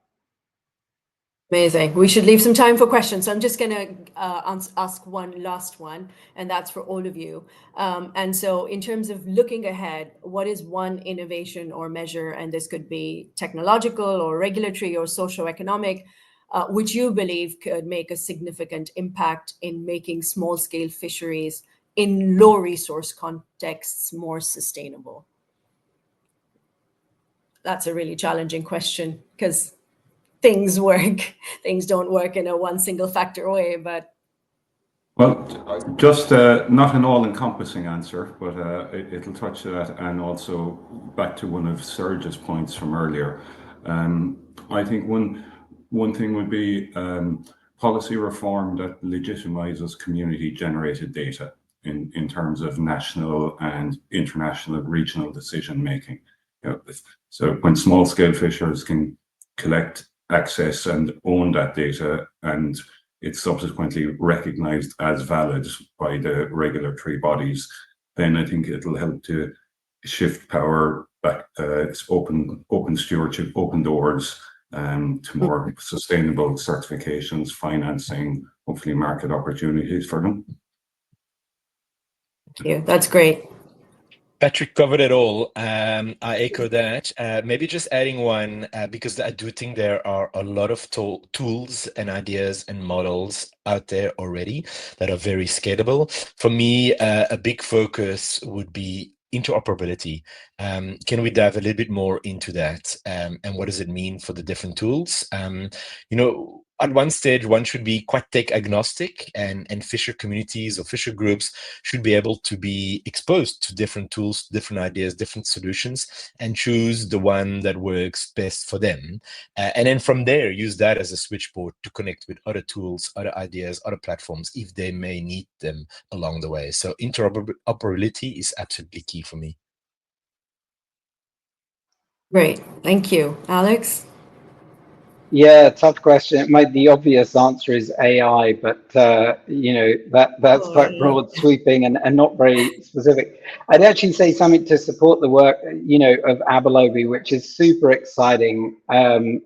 S1: Amazing. We should leave some time for questions. So I'm just going to ask one last one, and that's for all of you. And so in terms of looking ahead, what is one innovation or measure, and this could be technological or regulatory or socioeconomic, which you believe could make a significant impact in making small-scale fisheries in low-resource contexts more sustainable? That's a really challenging question, because things don't work in a one single factor way, but.
S3: Well, just not an all-encompassing answer, but it'll touch that, and also back to one of Serge's points from earlier. I think one thing would be policy reform that legitimizes community-generated data in terms of national and international and regional decision making. So when small-scale fishers can collect, access, and own that data, and it's subsequently recognized as valid by the regulatory bodies, then I think it'll help to shift power back. It's open stewardship, open doors to more sustainable certifications, financing, hopefully market opportunities for them.
S1: Thank you. That's great.
S4: Patrick covered it all. I echo that. Maybe just adding one, because I do think there are a lot of tools and ideas and models out there already that are very scalable. For me, a big focus would be interoperability. Can we dive a little bit more into that? And what does it mean for the different tools? At one stage, one should be quite tech agnostic, and fisher communities or fisher groups should be able to be exposed to different tools, different ideas, different solutions, and choose the one that works best for them. And then from there, use that as a switchboard to connect with other tools, other ideas, other platforms, if they may need them along the way. So interoperability is absolutely key for me.
S1: Great. Thank you. Alex?
S5: Yeah, tough question. The obvious answer is AI, but that's quite broad sweeping and not very specific. I'd actually say something to support the work, of Abelobi, which is super exciting. And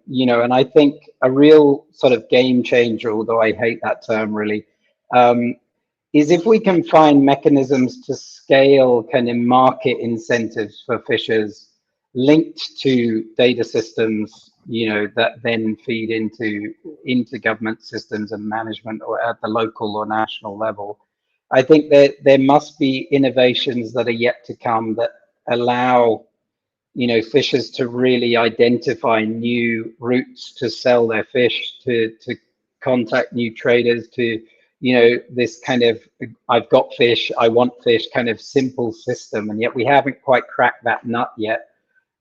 S5: I think a real sort of game changer, although I hate that term really, is if we can find mechanisms to scale kind of market incentives for fishers linked to data systems, that then feed into government systems and management, or at the local or national level. I think that there must be innovations that are yet to come that allow, fishers to really identify new routes to sell their fish, to contact new traders, to, this kind of, I've got fish, I want fish kind of simple system. And yet we haven't quite cracked that nut yet.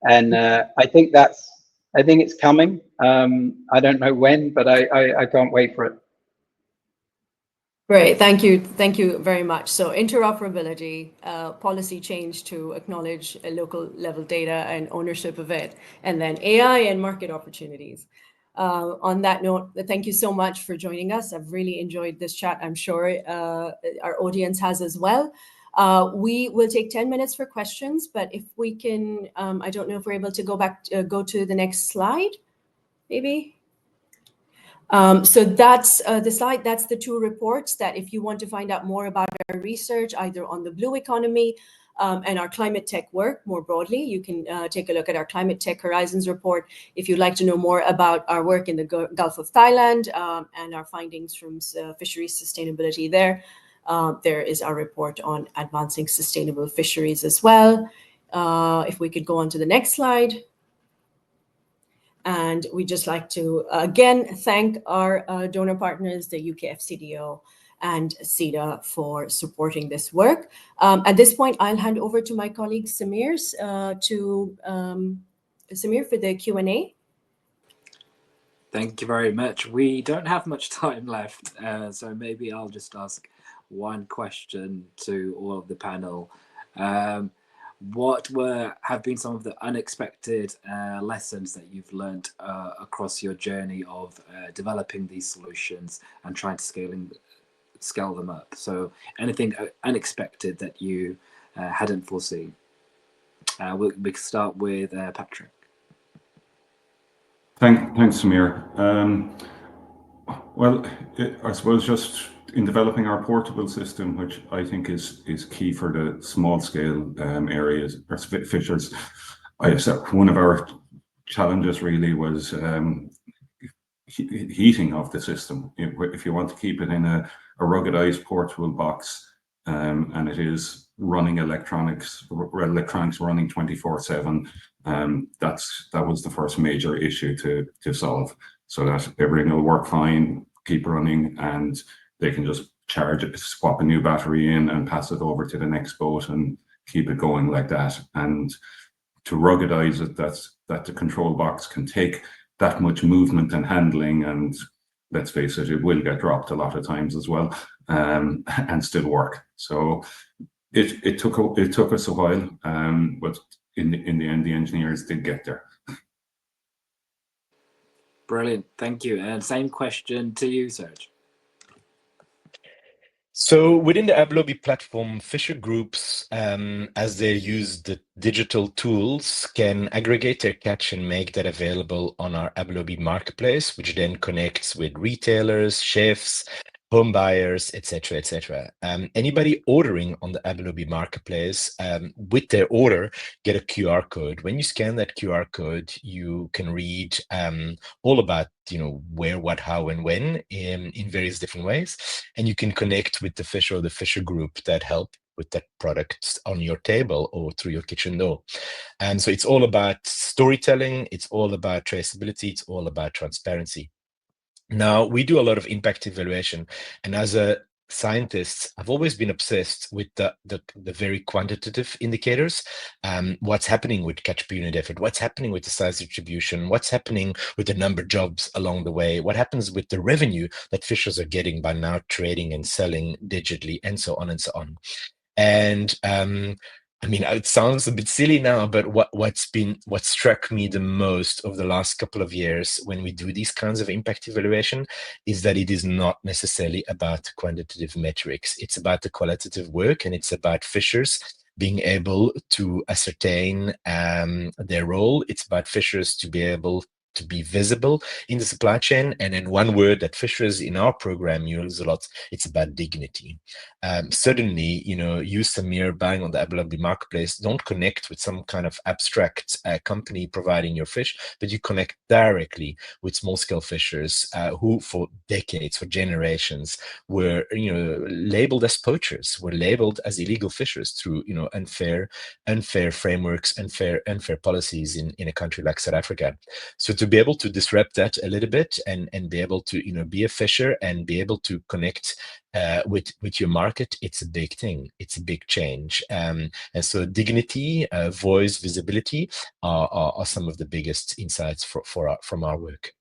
S5: And I think it's coming. I don't know when, but I can't wait for it.
S1: Great, thank you. Thank you very much. So interoperability, policy change to acknowledge a local level data and ownership of it, and then AI and market opportunities. On that note, thank you so much for joining us. I've really enjoyed this chat. I'm sure our audience has as well. We will take 10 minutes for questions, but if we can, I don't know if we're able to go to the next slide, maybe. So that's the slide. That's the two reports that if you want to find out more about our research, either on the blue economy and our climate tech work more broadly, you can take a look at our Climate Tech Horizons report. If you'd like to know more about our work in the Gulf of Thailand and our findings from fisheries sustainability there, there is our report on advancing sustainable fisheries as well. If we could go on to the next slide. And we'd just like to, again, thank our donor partners, the UK FCDO and CEDA, for supporting this work. At this point, I'll hand over to my colleague Samir for the Q&A.
S2: Thank you very much. We don't have much time left, so maybe I'll just ask one question to all of the panel. What have been some of the unexpected lessons that you've learned across your journey of developing these solutions and trying to scale them up? So anything unexpected that you hadn't foreseen? We can start with Patrick.
S3: Thanks, Samir. Well, I suppose just in developing our portable system, which I think is key for the small scale areas or fishers, one of our challenges really was heating of the system. If you want to keep it in a ruggedized portable box and it is running electronics running 24/7, that was the first major issue to solve, so that everything will work fine, keep running, and they can just charge it, swap a new battery in and pass it over to the next boat and keep it going like that. And to ruggedize it, that the control box can take that much movement and handling, and let's face it, it will get dropped a lot of times as well, and still work. So it took us a while, but in the end, the engineers did get there.
S2: Brilliant, thank you. And same question to you, Serge.
S4: So within the Ablobi platform, fisher groups, as they use the digital tools, can aggregate their catch and make that available on our Ablobi marketplace, which then connects with retailers, chefs, home buyers, etc., etc. Anybody ordering on the Ablobi marketplace with their order get a QR code. When you scan that QR code, you can read all about where, what, how, and when in various different ways, and you can connect with the fisher or the fisher group that help with that product on your table or through your kitchen door. And so it's all about storytelling, it's all about traceability, it's all about transparency. Now, we do a lot of impact evaluation, and as a scientist, I've always been obsessed with the very quantitative indicators. What's happening with catch per unit effort? What's happening with the size distribution? What's happening with the number of jobs along the way? What happens with the revenue that fishers are getting by now trading and selling digitally, and so on and so on. And I mean, it sounds a bit silly now, but what struck me the most over the last couple of years when we do these kinds of impact evaluation is that it is not necessarily about quantitative metrics. It's about the qualitative work, and it's about fishers being able to ascertain their role. It's about fishers to be able to be visible in the supply chain. And then one word that fishers in our program use a lot, it's about dignity. Certainly, you, Samir, buying on the Ablobi marketplace, don't connect with some kind of abstract company providing your fish, but you connect directly with small-scale fishers who for decades, for generations, were labeled as poachers, were labeled as illegal fishers through unfair frameworks, unfair policies in a country like South Africa. So to be able to disrupt that a little bit and be able to be a fisher and be able to connect with your market, it's a big thing. It's a big change. And so dignity, voice, visibility are some of the biggest insights from our work.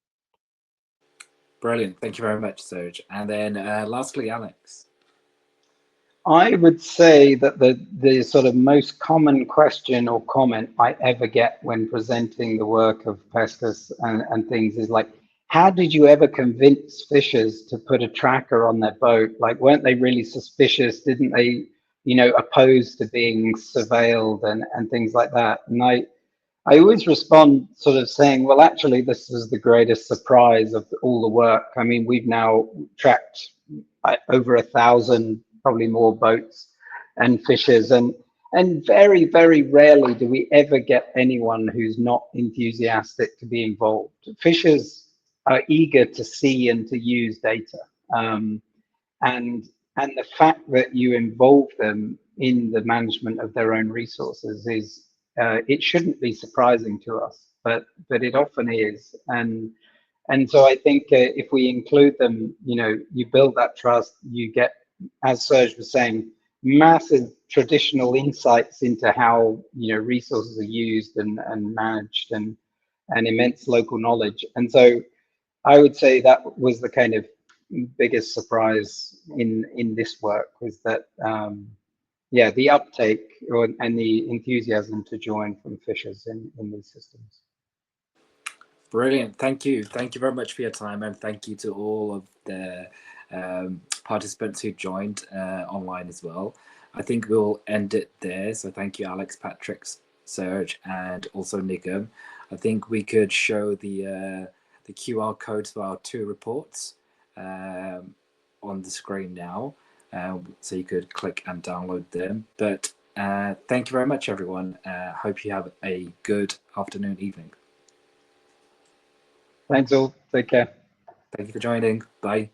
S2: Brilliant. Thank you very much, Serge. And then lastly, Alex.
S5: I would say that the sort of most common question or comment I ever get when presenting the work of Pescas and things is like, how did you ever convince fishers to put a tracker on their boat? Like, weren't they really suspicious? Didn't they, oppose to being surveilled and things like that? And I always respond sort of saying, well, actually, this is the greatest surprise of all the work. I mean, we've now tracked over 1,000, probably more boats and fishers, and very, very rarely do we ever get anyone who's not enthusiastic to be involved. Fishers are eager to see and to use data. And the fact that you involve them in the management of their own resources is it shouldn't be surprising to us, but it often is. And so I think if we include them, you know, you build that trust, you get, as Serge was saying, massive traditional insights into how, you know, resources are used and managed, and immense local knowledge. And so I would say that was the kind of biggest surprise in this work, was that yeah, the uptake and the enthusiasm to join from fishers in these systems.
S2: Brilliant. Thank you very much for your time, and thank you to all of the participants who joined online as well. I think we'll end it there. So thank you, Alex, Patrick, Serge, and also Nigam. I think we could show the QR codes for our 2 reports on the screen now, so you could click and download them. But thank you very much, everyone. Hope you have a good afternoon, evening.
S5: Thanks all. Take care.
S2: Thank you for joining. Bye.